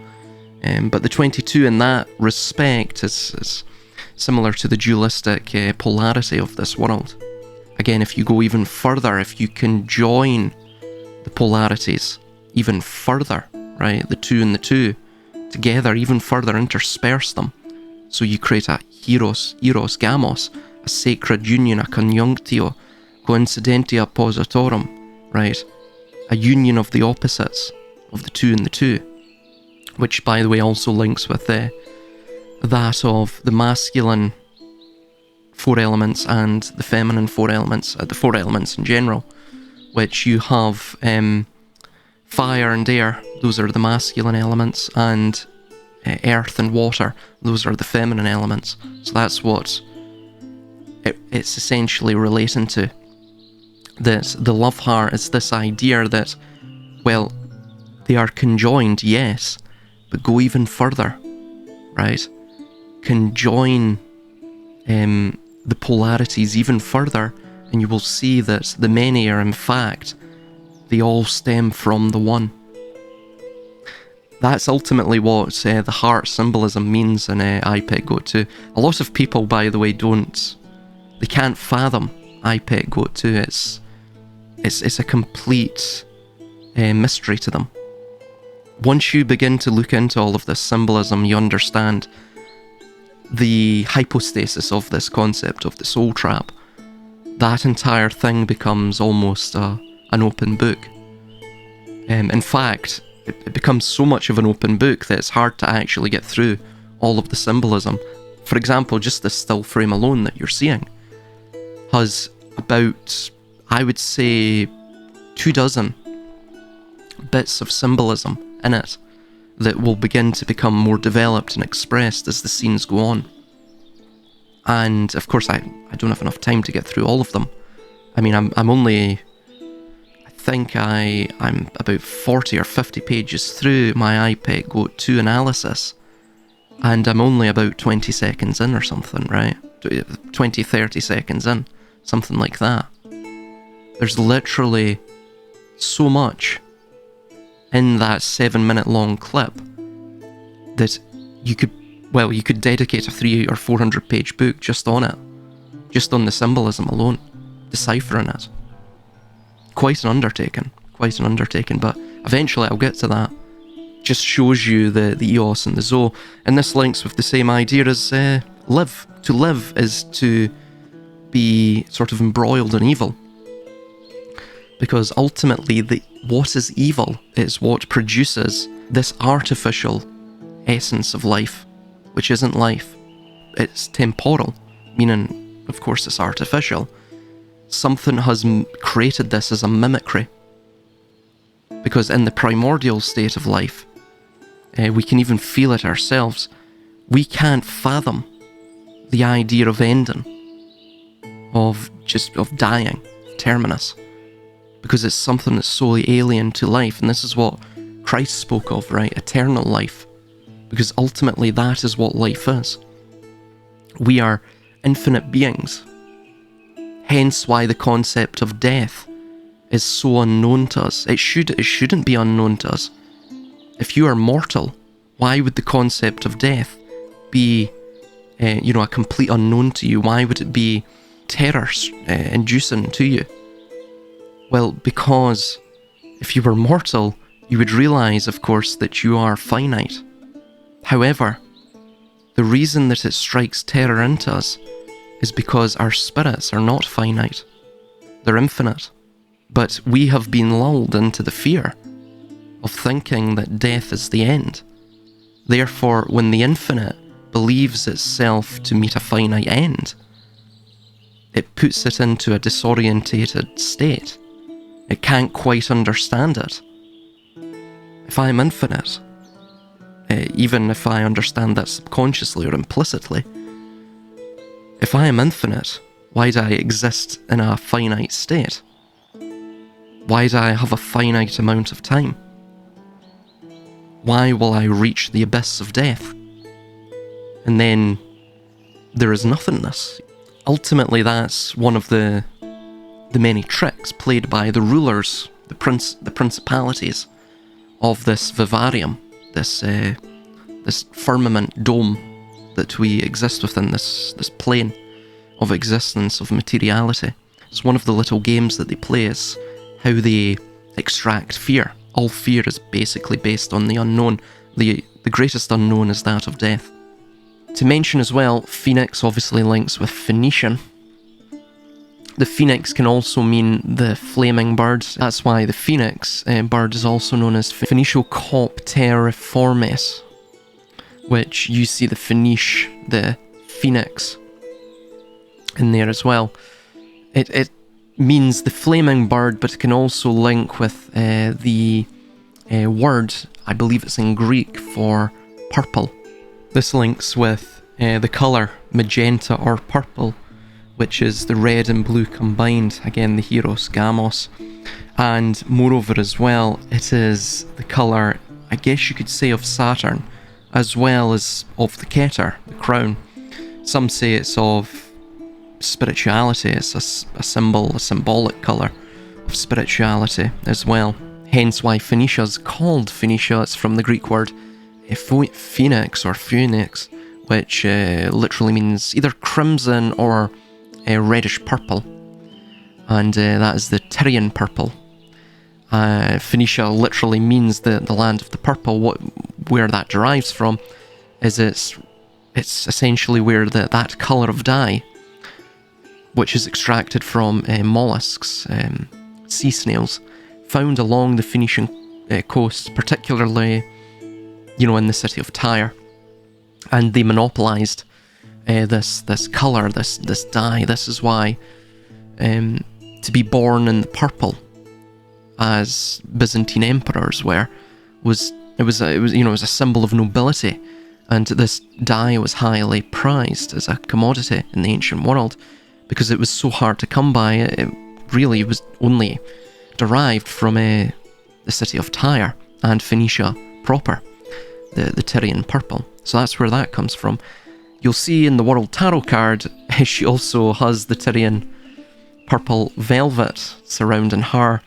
But the 22 in that respect is similar to the dualistic polarity of this world. Again, if you go even further, if you can join the polarities even further, right, the two and the two together, even further intersperse them, So you create a eros gamos, a sacred union, a conjunctio, coincidentia positorum, right? A union of the opposites, of the two and the two, which, by the way, also links with that of the masculine four elements and the feminine four elements, the four elements in general, which you have fire and air, those are the masculine elements, and earth and water, those are the feminine elements. So that's what it's essentially relating to. The love heart is this idea that, well, they are conjoined, yes, but go even further, right? Conjoin the polarities even further, and you will see that the many are, in fact, they all stem from the one. That's ultimately what the heart symbolism means in IPEC Goat 2. A lot of people, by the way, they can't fathom IPEC Goat 2. It's a complete mystery to them. Once you begin to look into all of this symbolism, you understand the hypostasis of this concept of the soul trap. That entire thing becomes almost an open book. In fact, it becomes so much of an open book that it's hard to actually get through all of the symbolism. For example, just this still frame alone that you're seeing has about, I would say, 24 bits of symbolism in it that will begin to become more developed and expressed as the scenes go on. And of course, I don't have enough time to get through all of them. I mean, I'm only, I think I'm about 40 or 50 pages through my IPEC Goat 2 analysis, and I'm only about 20 seconds in or something, right? 20, 30 seconds in, something like that. There's literally so much in that 7-minute long clip that you could dedicate a 300 or 400 page book just on it, just on the symbolism alone, deciphering it. Quite an undertaking, but eventually I'll get to that. Just shows you the eos and the zo, and this links with the same idea as live. To live is to be sort of embroiled in evil, because ultimately what is evil is what produces this artificial essence of life, which isn't life. It's temporal, meaning, of course, it's artificial. Something has created this as a mimicry, because in the primordial state of life, we can even feel it ourselves. We can't fathom the idea of ending, of dying, terminus, because it's something that's solely alien to life. And this is what Christ spoke of, right? Eternal life, because ultimately that is what life is. We are infinite beings, hence why the concept of death is so unknown to us. It shouldn't be unknown to us. If you are mortal, why would the concept of death be a complete unknown to you? Why would it be terror-inducing to you? Well, because if you were mortal, you would realise, of course, that you are finite. However, the reason that it strikes terror into us is because our spirits are not finite. They're infinite. But we have been lulled into the fear of thinking that death is the end. Therefore, when the infinite believes itself to meet a finite end, it puts it into a disorientated state. It can't quite understand it. If I'm infinite, even if I understand that subconsciously or implicitly, if I am infinite, why do I exist in a finite state? Why do I have a finite amount of time? Why will I reach the abyss of death? And then there is nothingness. Ultimately, that's one of the many tricks played by the rulers, the principalities of this vivarium, this firmament dome that we exist within, this plane of existence, of materiality. It's one of the little games that they play, is how they extract fear. All fear is basically based on the unknown. The greatest unknown is that of death. To mention as well, Phoenix obviously links with Phoenician. The phoenix can also mean the flaming bird. That's why the phoenix bird is also known as Phoenicocopteriformes, which you see the Phoenish, the phoenix, in there as well. It means the flaming bird, but it can also link with the word, I believe it's in Greek, for purple. This links with the colour magenta or purple, which is the red and blue combined, again the Hieros Gamos. And moreover as well, it is the colour, I guess you could say, of Saturn, as well as of the Keter, the crown. Some say it's of spirituality, it's a symbol, a symbolic colour of spirituality as well. Hence why Phoenicia's called Phoenicia. It's from the Greek word phoenix or phoenix, which literally means either crimson or reddish purple, and that is the Tyrian purple. Phoenicia literally means the land of the purple. Where that derives from is it's essentially where that colour of dye, which is extracted from mollusks, sea snails, found along the Phoenician coast, particularly, in the city of Tyre, and they monopolised this colour, this dye. This is why to be born in the purple, as Byzantine emperors were, was a symbol of nobility, and this dye was highly prized as a commodity in the ancient world because it was so hard to come by. It really was only derived from the city of Tyre and Phoenicia proper, the Tyrian purple. So that's where that comes from. You'll see in the World Tarot card, she also has the Tyrian purple velvet surrounding her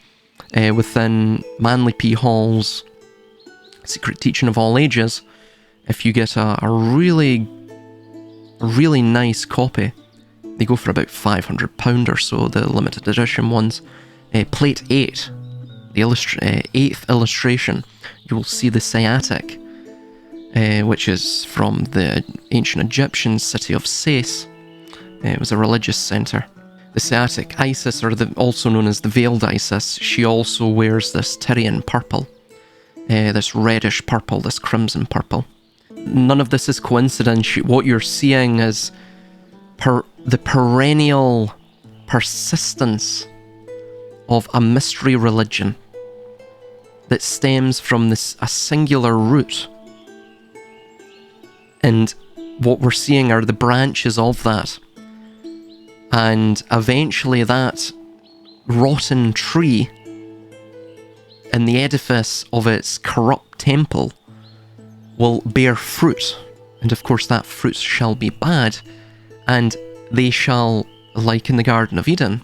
within Manly P. Hall's Secret Teaching of All Ages. If you get a really nice copy, they go for about £500 or so, the limited edition ones. Plate 8, the 8th illustration, you will see the sciatic, which is from the ancient Egyptian city of Sais. It was a religious centre. The Sciatic Isis, or also known as the Veiled Isis, she also wears this Tyrian purple, this reddish purple, this crimson purple. None of this is coincidence. What you're seeing is the perennial persistence of a mystery religion that stems from a singular root. And what we're seeing are the branches of that. And eventually that rotten tree in the edifice of its corrupt temple will bear fruit. And of course that fruit shall be bad. And they shall, like in the Garden of Eden,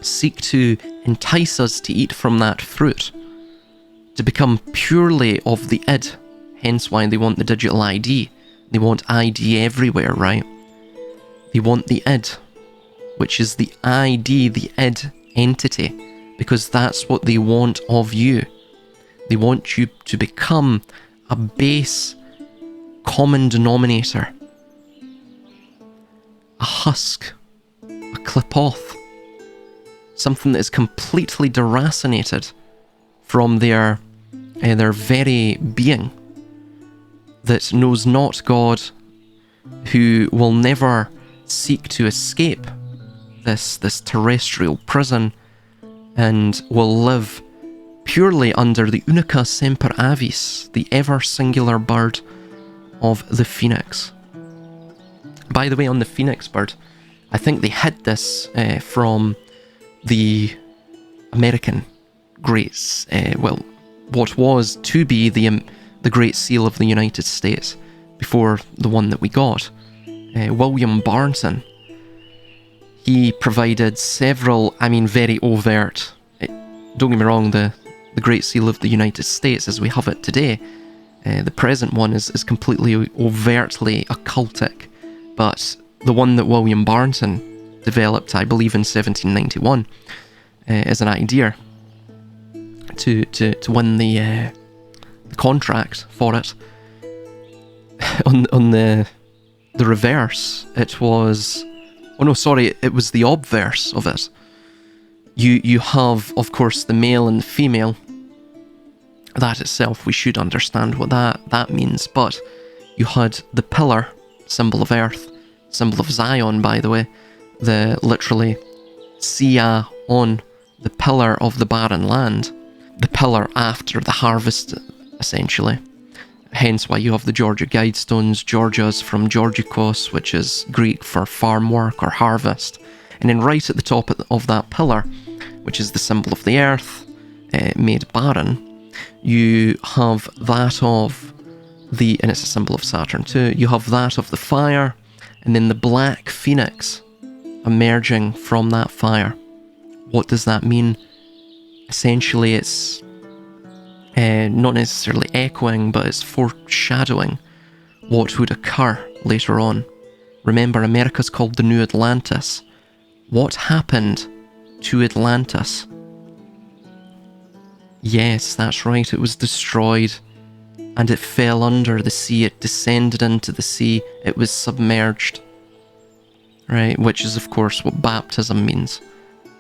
seek to entice us to eat from that fruit, to become purely of the id. Hence why they want the digital ID. They want ID everywhere, right? They want the id, which is the ID, the id entity, because that's what they want of you. They want you to become a base common denominator, a husk, a clipoth, something that is completely deracinated from their very being, that knows not God, who will never seek to escape this terrestrial prison, and will live purely under the unica semper avis, the ever singular bird of the phoenix. By the way, on the phoenix bird, I think they hid this from the American greats, what was to be the Great Seal of the United States before the one that we got. William Barnton, he provided several, very overt, don't get me wrong, the Great Seal of the United States as we have it today, the present one is completely overtly occultic, but the one that William Barnton developed, I believe in 1791, is an idea to win the contract for it on the the reverse. It was... Oh no, sorry, it was the obverse of it. You have, of course, the male and the female. That itself, we should understand what that means. But you had the pillar, symbol of earth, symbol of Zion, by the way. The literally Sia on the pillar of the barren land. The pillar after the harvest, essentially. Hence why you have the Georgia Guidestones. Georgia's from Georgikos, which is Greek for farm work or harvest. And then right at the top of that pillar, which is the symbol of the earth, made barren, you have that of the, and it's a symbol of Saturn too, you have that of the fire, and then the black phoenix emerging from that fire. What does that mean? Essentially, it's not necessarily echoing, but it's foreshadowing what would occur later on. Remember, America's called the New Atlantis. What happened to Atlantis? Yes, that's right, it was destroyed, and it fell under the sea, it descended into the sea, it was submerged. Right, which is of course what baptism means.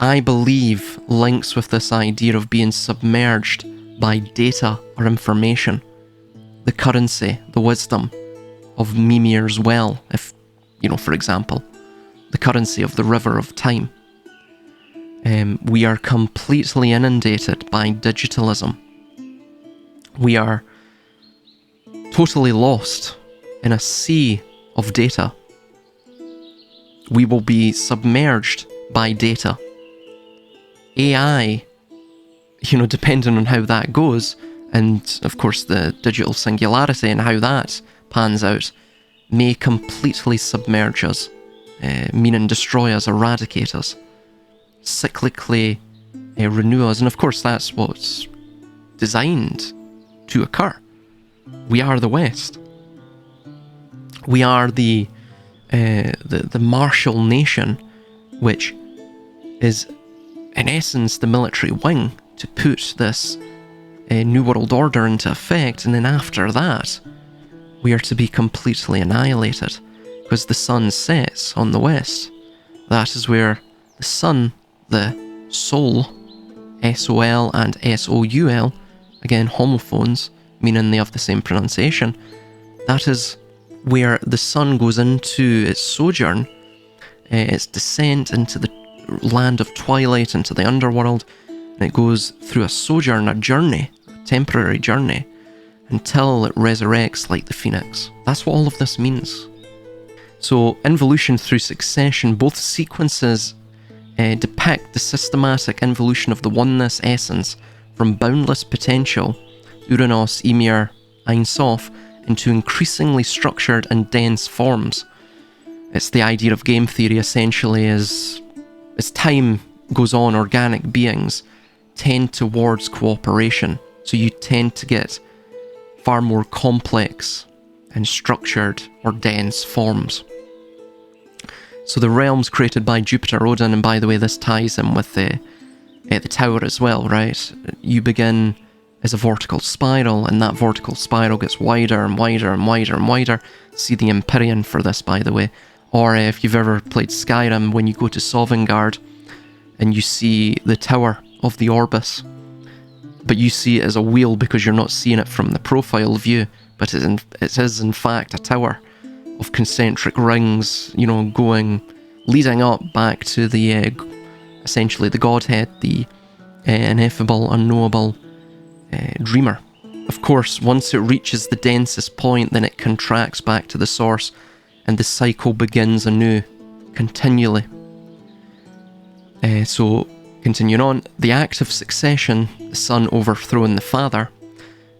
I believe links with this idea of being submerged by data or information. The currency, the wisdom of Mimir's well, if, for example, the currency of the river of time. We are completely inundated by digitalism. We are totally lost in a sea of data. We will be submerged by data. AI, depending on how that goes, and of course the digital singularity and how that pans out, may completely submerge us, meaning destroy us, eradicate us, cyclically renew us, and of course that's what's designed to occur. We are the West. We are the martial nation, which is in essence the military wing to put this New World Order into effect, and then after that we are to be completely annihilated, because the sun sets on the west. That is where the sun, the soul, S-O-L and S-O-U-L, again homophones, meaning they have the same pronunciation, that is where the sun goes into its sojourn, its descent into the land of twilight, into the underworld, and it goes through a sojourn, a journey, a temporary journey, until it resurrects like the phoenix. That's what all of this means. So, involution through succession, both sequences depict the systematic involution of the oneness essence from boundless potential, Uranus, Ymir, Ein Sof, into increasingly structured and dense forms. It's the idea of game theory, essentially, as time goes on, organic beings tend towards cooperation. So you tend to get far more complex and structured or dense forms. So the realms created by Jupiter, Odin, and by the way, this ties in with the tower as well, right? You begin as a vertical spiral, and that vertical spiral gets wider and wider and wider and wider. See the Empyrean for this, by the way. Or if you've ever played Skyrim, when you go to Sovngarde and you see the tower of the Orbis, but you see it as a wheel because you're not seeing it from the profile view, but it is in fact a tower of concentric rings, leading up back to the, essentially the Godhead, the ineffable, unknowable dreamer. Of course, once it reaches the densest point, then it contracts back to the source, and the cycle begins anew, continually. So, continuing on, the act of succession, the son overthrowing the father,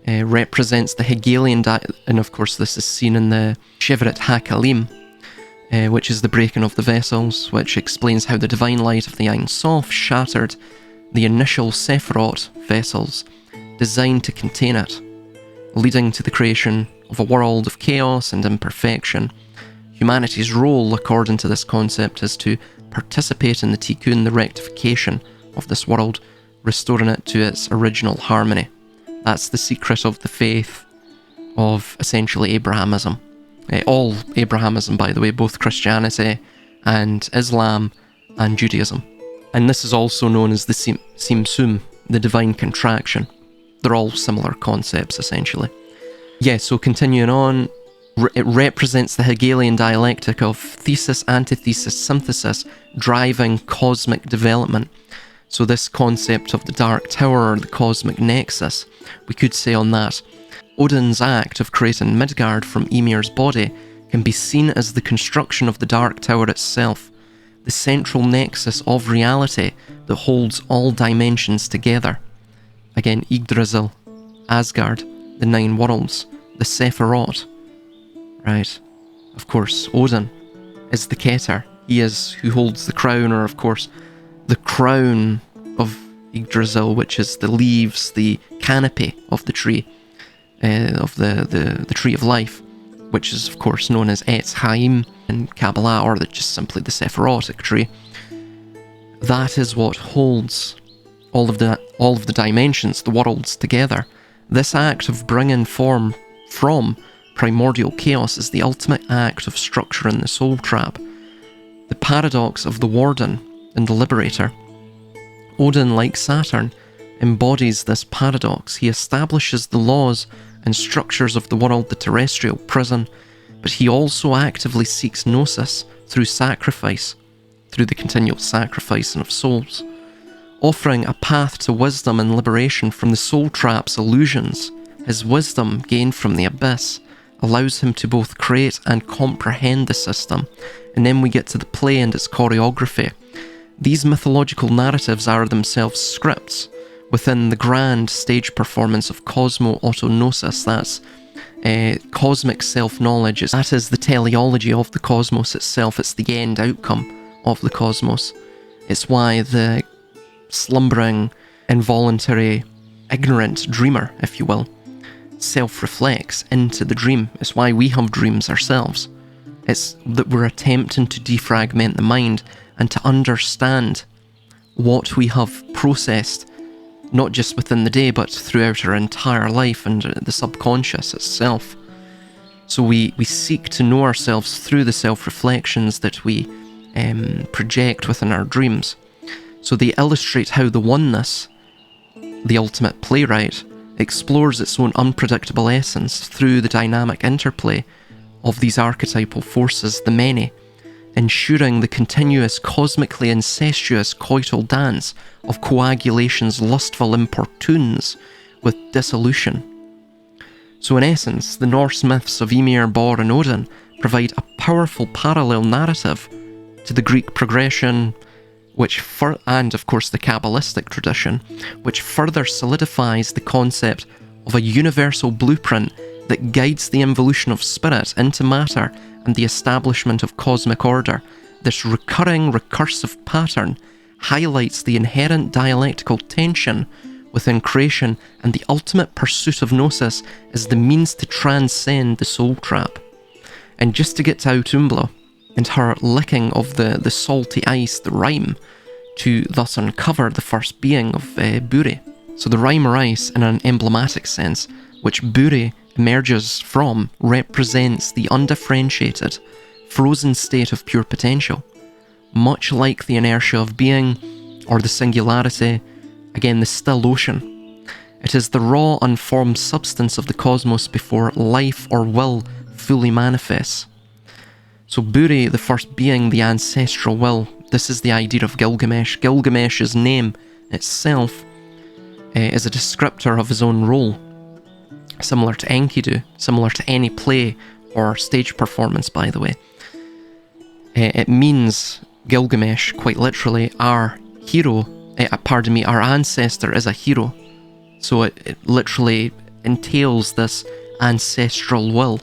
represents the Hegelian and of course this is seen in the Shevret HaKalim, which is the breaking of the vessels, which explains how the divine light of the Ein Sof shattered the initial Sephiroth vessels designed to contain it, leading to the creation of a world of chaos and imperfection. Humanity's role, according to this concept, is to participate in the tikkun, the rectification of this world, restoring it to its original harmony. That's the secret of the faith of essentially Abrahamism, All Abrahamism, by the way, both Christianity and Islam and Judaism. And this is also known as the Simsum, the divine contraction. They're all similar concepts, essentially. Yeah, so continuing on, it represents the Hegelian dialectic of thesis, antithesis, synthesis, driving cosmic development. So this concept of the Dark Tower, or the cosmic nexus, we could say on that. Odin's act of creating Midgard from Ymir's body can be seen as the construction of the Dark Tower itself, the central nexus of reality that holds all dimensions together. Again, Yggdrasil, Asgard, the 9 worlds, the Sephiroth. Right. Of course, Odin is the Keter. He is who holds the crown, or of course, the crown of Yggdrasil, which is the leaves, the canopy of the tree, of the tree of life, which is of course known as Etz Haim in Kabbalah, or just simply the Sephirotic tree. That is what holds all of the dimensions, the worlds together. This act of bringing form from primordial chaos is the ultimate act of structuring the soul trap. The paradox of the warden and the liberator. Odin, like Saturn, embodies this paradox. He establishes the laws and structures of the world, the terrestrial prison, but he also actively seeks gnosis through sacrifice, through the continual sacrificing of souls, offering a path to wisdom and liberation from the soul trap's illusions. His wisdom, gained from the abyss, allows him to both create and comprehend the system, and then we get to the play and its choreography. These mythological narratives are themselves scripts within the grand stage performance of cosmo-autognosis. That's cosmic self-knowledge. That is the teleology of the cosmos itself. It's the end outcome of the cosmos. It's why the slumbering, involuntary, ignorant dreamer, if you will, self-reflects into the dream. It's why we have dreams ourselves. It's that we're attempting to defragment the mind and to understand what we have processed, not just within the day, but throughout our entire life and the subconscious itself. So we seek to know ourselves through the self-reflections that we project within our dreams. So they illustrate how the oneness, the ultimate playwright, explores its own unpredictable essence through the dynamic interplay of these archetypal forces, the many, ensuring the continuous cosmically incestuous coital dance of coagulation's lustful importunes with dissolution. So in essence, the Norse myths of Ymir, Bor and Odin provide a powerful parallel narrative to the Greek progression, and of course the Kabbalistic tradition, which further solidifies the concept of a universal blueprint that guides the evolution of spirit into matter and the establishment of cosmic order. This recurring, recursive pattern highlights the inherent dialectical tension within creation, and the ultimate pursuit of gnosis is the means to transcend the soul trap. And just to get to Autumblo and her licking of the salty ice, the rime, to thus uncover the first being of Buri. So the rime or ice, in an emblematic sense, which Buri emerges from, represents the undifferentiated, frozen state of pure potential. Much like the inertia of being, or the singularity, again the still ocean. It is the raw, unformed substance of the cosmos before life or will fully manifests. So Buri, the first being, the ancestral will, this is the idea of Gilgamesh. Gilgamesh's name itself is a descriptor of his own role, similar to Enkidu, similar to any play or stage performance, by the way. It means, Gilgamesh, quite literally, our hero, our ancestor is a hero. So it literally entails this ancestral will.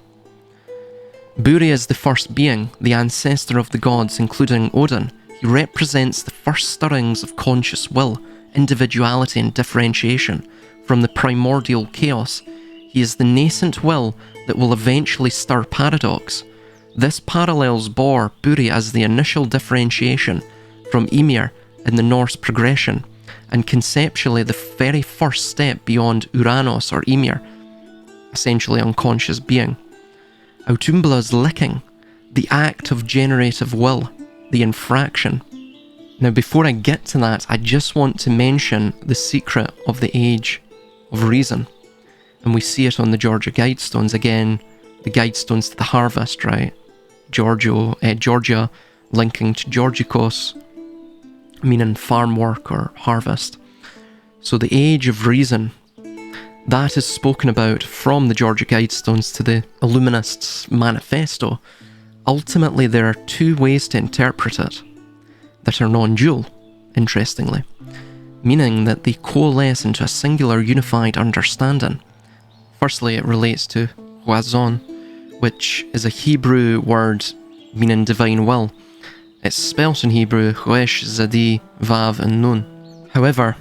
Buri is the first being, the ancestor of the gods, including Odin. He represents the first stirrings of conscious will, individuality and differentiation from the primordial chaos. He is the nascent will that will eventually stir paradox. This parallels Buri as the initial differentiation from Ymir in the Norse progression, and conceptually the very first step beyond Uranos or Ymir, essentially unconscious being. Autumbla's licking, the act of generative will, the infraction. Now, before I get to that, I just want to mention the secret of the age of reason. And we see it on the Georgia Guidestones again, the Guidestones to the harvest, right? Georgia linking to Georgikos, meaning farm work or harvest. So the age of reason, that is spoken about from the Georgia Guidestones to the Illuminists' Manifesto. Ultimately, there are two ways to interpret it that are non-dual, interestingly, meaning that they coalesce into a singular unified understanding. Firstly, it relates to Razon, which is a Hebrew word meaning divine will. It's spelt in Hebrew, Resh, Zadi, Vav, and Nun. However,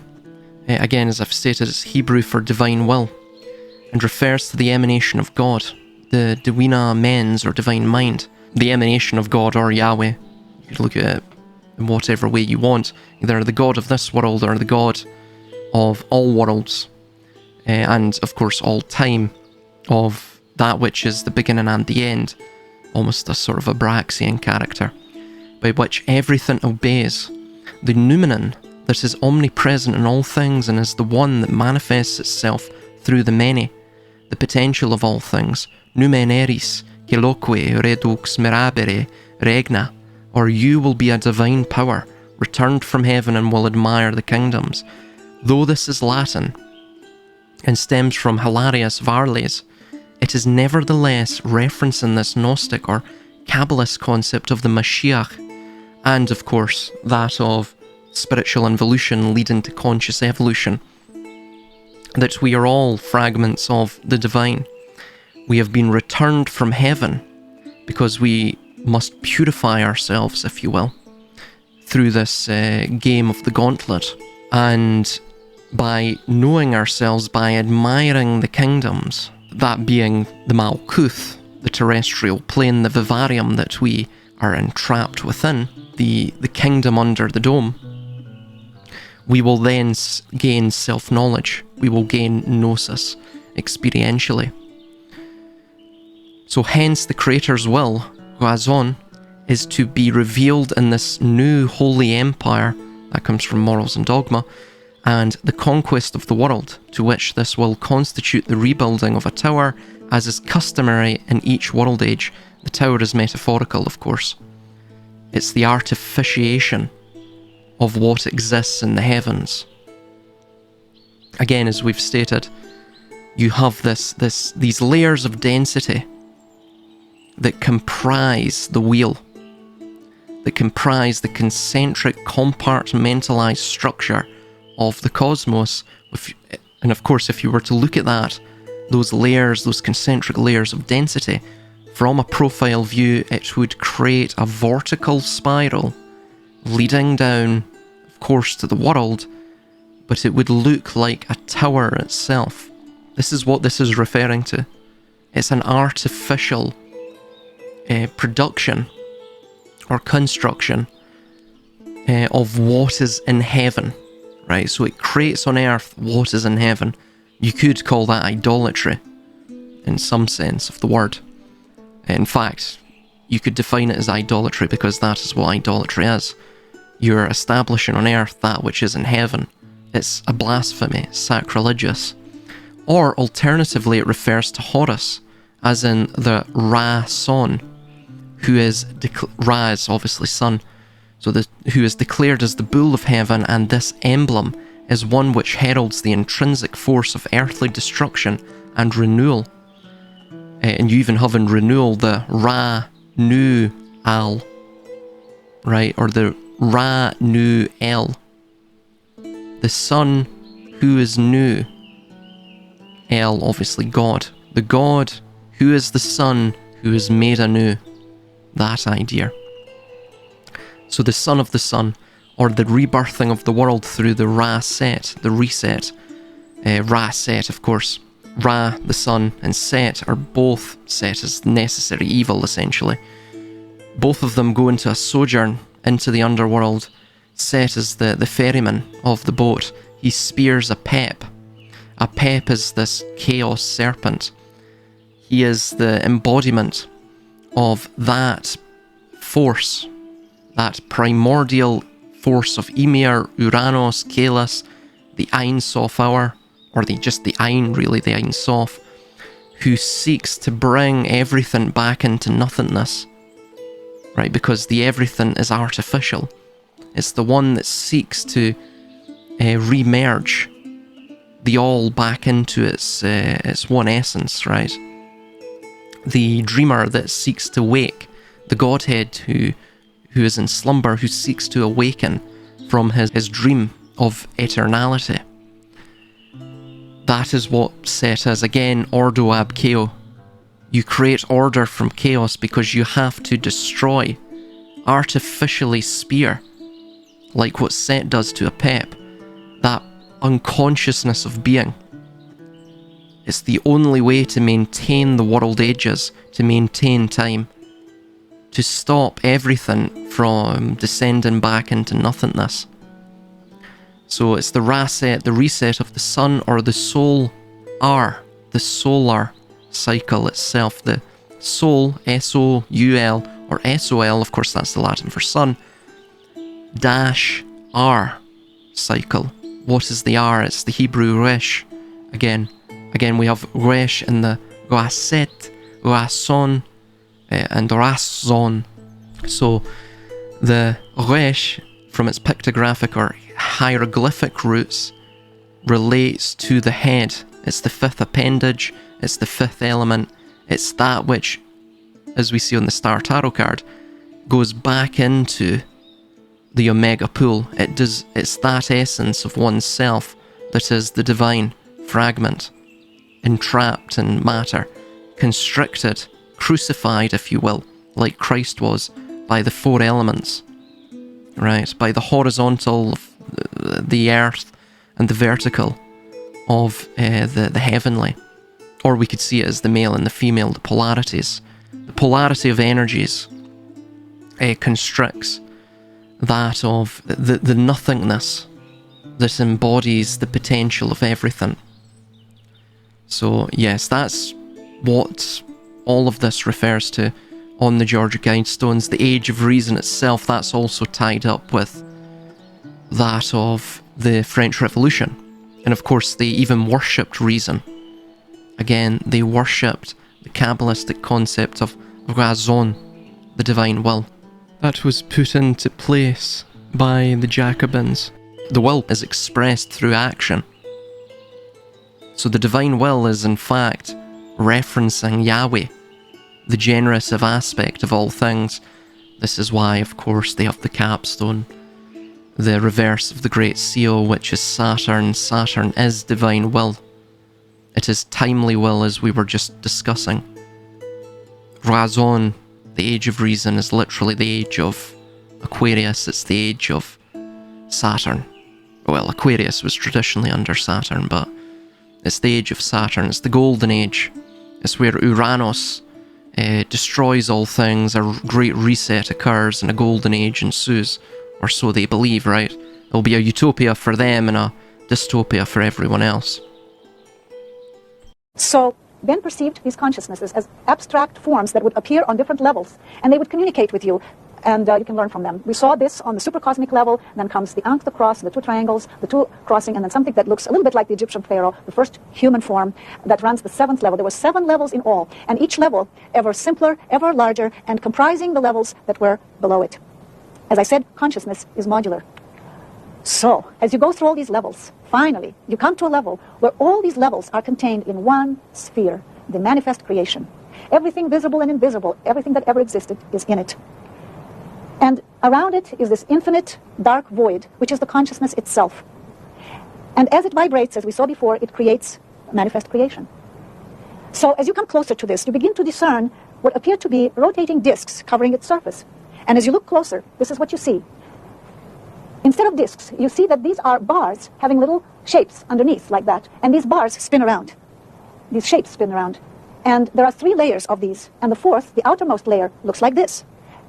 again, as I've stated, it's Hebrew for divine will, and refers to the emanation of God, the Dewina Mens, or divine mind, the emanation of God or Yahweh. You could look at it in whatever way you want, either the God of this world or the God of all worlds, and of course all time, of that which is the beginning and the end, almost a sort of Abraxian character, by which everything obeys, the noumenon that is omnipresent in all things and is the one that manifests itself through the many, the potential of all things, noumen eris, colloque, redux mirabere, regna, or you will be a divine power, returned from heaven and will admire the kingdoms. Though this is Latin, and stems from Hilarius Varles, it is nevertheless referencing this Gnostic or Kabbalist concept of the Mashiach, and of course that of spiritual involution leading to conscious evolution, that we are all fragments of the divine. We have been returned from heaven because we must purify ourselves, if you will, through this game of the gauntlet, and by knowing ourselves, by admiring the kingdoms, that being the Malkuth, the terrestrial plane, the vivarium that we are entrapped within, the kingdom under the dome, we will then gain self-knowledge. We will gain gnosis experientially. So hence the Creator's will, Razon, is to be revealed in this new holy empire that comes from morals and dogma, and the conquest of the world, to which this will constitute the rebuilding of a tower, as is customary in each world age. The tower is metaphorical, of course. It's the artificiation of what exists in the heavens. Again, as we've stated, you have these layers of density that comprise the wheel, that comprise the concentric compartmentalized structure of the cosmos. And of course, if you were to look at that, those layers, those concentric layers of density, from a profile view, it would create a vertical spiral leading down, of course, to the world, but it would look like a tower itself. This is what this is referring to. It's an artificial production or construction of what is in heaven, right? So it creates on earth what is in heaven. You could call that idolatry in some sense of the word. In fact, you could define it as idolatry, because that is what idolatry is. You're establishing on earth that which is in heaven. It's a blasphemy, sacrilegious. Or alternatively, it refers to Horus, as in the Ra-son, who is Ra is obviously sun, so who is declared as the bull of heaven, and this emblem is one which heralds the intrinsic force of earthly destruction and renewal. And you even have in renewal the Ra-nu-al, right, or the Ra-nu-el, the sun who is new, El, obviously God, the God who is the sun who is made anew. That idea. So the son of the sun, or the rebirthing of the world through the Ra-set, the reset. Ra-set, of course. Ra, the sun, and Set are both set as necessary evil, essentially. Both of them go into a sojourn into the underworld. Set is the ferryman of the boat. He spears a pep. A pep is this chaos serpent. He is the embodiment of that force, that primordial force of Ymir, Uranus, Kalis, the Ein Sof hour, or just the Ein, really, the Ein Sof, who seeks to bring everything back into nothingness, right? Because the everything is artificial. It's the one that seeks to re-merge the all back into its one essence, right? The dreamer that seeks to wake, the Godhead who is in slumber, who seeks to awaken from his dream of eternality. That is what Set is. Again, ordo ab chao. You create order from chaos because you have to destroy, artificially spear, like what Set does to a Pep, that unconsciousness of being. It's the only way to maintain the world ages, to maintain time, to stop everything from descending back into nothingness. So it's the reset of the sun, or the solar cycle itself. The soul, S-O-U-L, or S-O-L, of course that's the Latin for sun, dash R cycle. What is the R? It's the Hebrew resh. Again we have resh in the raset, rason, and razon. So the resh, from its pictographic or hieroglyphic roots, relates to the head. It's the fifth appendage, it's the fifth element, it's that which, as we see on the Star Tarot card, goes back into the Omega pool. It's that essence of oneself that is the divine fragment, entrapped in matter, constricted, crucified, if you will, like Christ was, by the four elements, right? By the horizontal of the earth and the vertical of the heavenly. Or we could see it as the male and the female, the polarities. The polarity of energies constricts that of the nothingness that embodies the potential of everything. So yes, that's what all of this refers to on the Georgia Guidestones. The Age of Reason itself, that's also tied up with that of the French Revolution. And of course they even worshipped reason. Again, they worshipped the Kabbalistic concept of raison, the divine will. That was put into place by the Jacobins. The will is expressed through action. So the divine will is in fact referencing Yahweh, the generative aspect of all things. This is why, of course, they have the capstone, the reverse of the Great Seal, which is Saturn. Saturn is divine will. It is timely will, as we were just discussing. Razon, the Age of Reason, is literally the age of Aquarius. It's the age of Saturn. Well, Aquarius was traditionally under Saturn, but it's the age of Saturn. It's the golden age. It's where Uranus destroys all things, a great reset occurs, and a golden age ensues. Or so they believe, right? There'll be a utopia for them and a dystopia for everyone else. So Ben perceived these consciousnesses as abstract forms that would appear on different levels, and they would communicate with you, and you can learn from them. We saw this on the supercosmic level, and then comes the Ankh, the cross, the two triangles, the two crossing, and then something that looks a little bit like the Egyptian pharaoh, the first human form that runs the seventh level. There were 7 levels in all, and each level ever simpler, ever larger, and comprising the levels that were below it. As I said, consciousness is modular. So, as you go through all these levels, finally, you come to a level where all these levels are contained in one sphere, the manifest creation. Everything visible and invisible, everything that ever existed is in it. And around it is this infinite dark void, which is the consciousness itself. And as it vibrates, as we saw before, it creates manifest creation. So as you come closer to this, you begin to discern what appear to be rotating disks covering its surface. And as you look closer, this is what you see. Instead of disks, you see that these are bars having little shapes underneath like that. And these bars spin around. These shapes spin around. And there are 3 layers of these. And the fourth, the outermost layer, looks like this.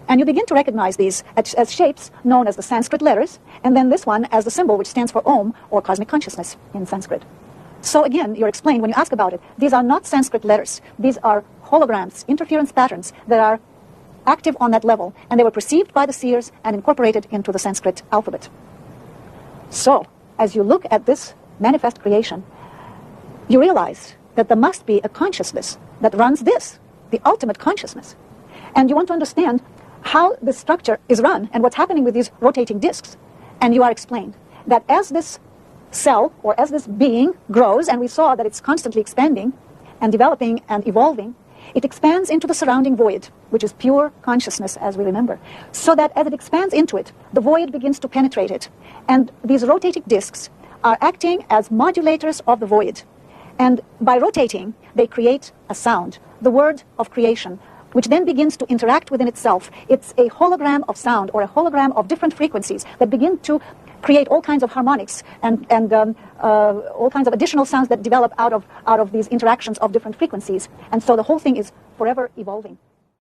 And you begin to recognize these as shapes known as the Sanskrit letters, and then this one as the symbol which stands for Om, or cosmic consciousness in Sanskrit. So again, you're explained when you ask about it, these are not Sanskrit letters. These are holograms, interference patterns that are active on that level, and they were perceived by the seers and incorporated into the Sanskrit alphabet. So, as you look at this manifest creation, you realize that there must be a consciousness that runs this, the ultimate consciousness. And you want to understand how this structure is run and what's happening with these rotating disks. And you are explained that as this cell, or as this being grows, and we saw that it's constantly expanding and developing and evolving, it expands into the surrounding void, which is pure consciousness, as we remember. So that as it expands into it, the void begins to penetrate it. And these rotating disks are acting as modulators of the void. And by rotating, they create a sound, the word of creation, which then begins to interact within itself. It's a hologram of sound, or a hologram of different frequencies that begin to create all kinds of harmonics and all kinds of additional sounds that develop out of these interactions of different frequencies. And so the whole thing is forever evolving.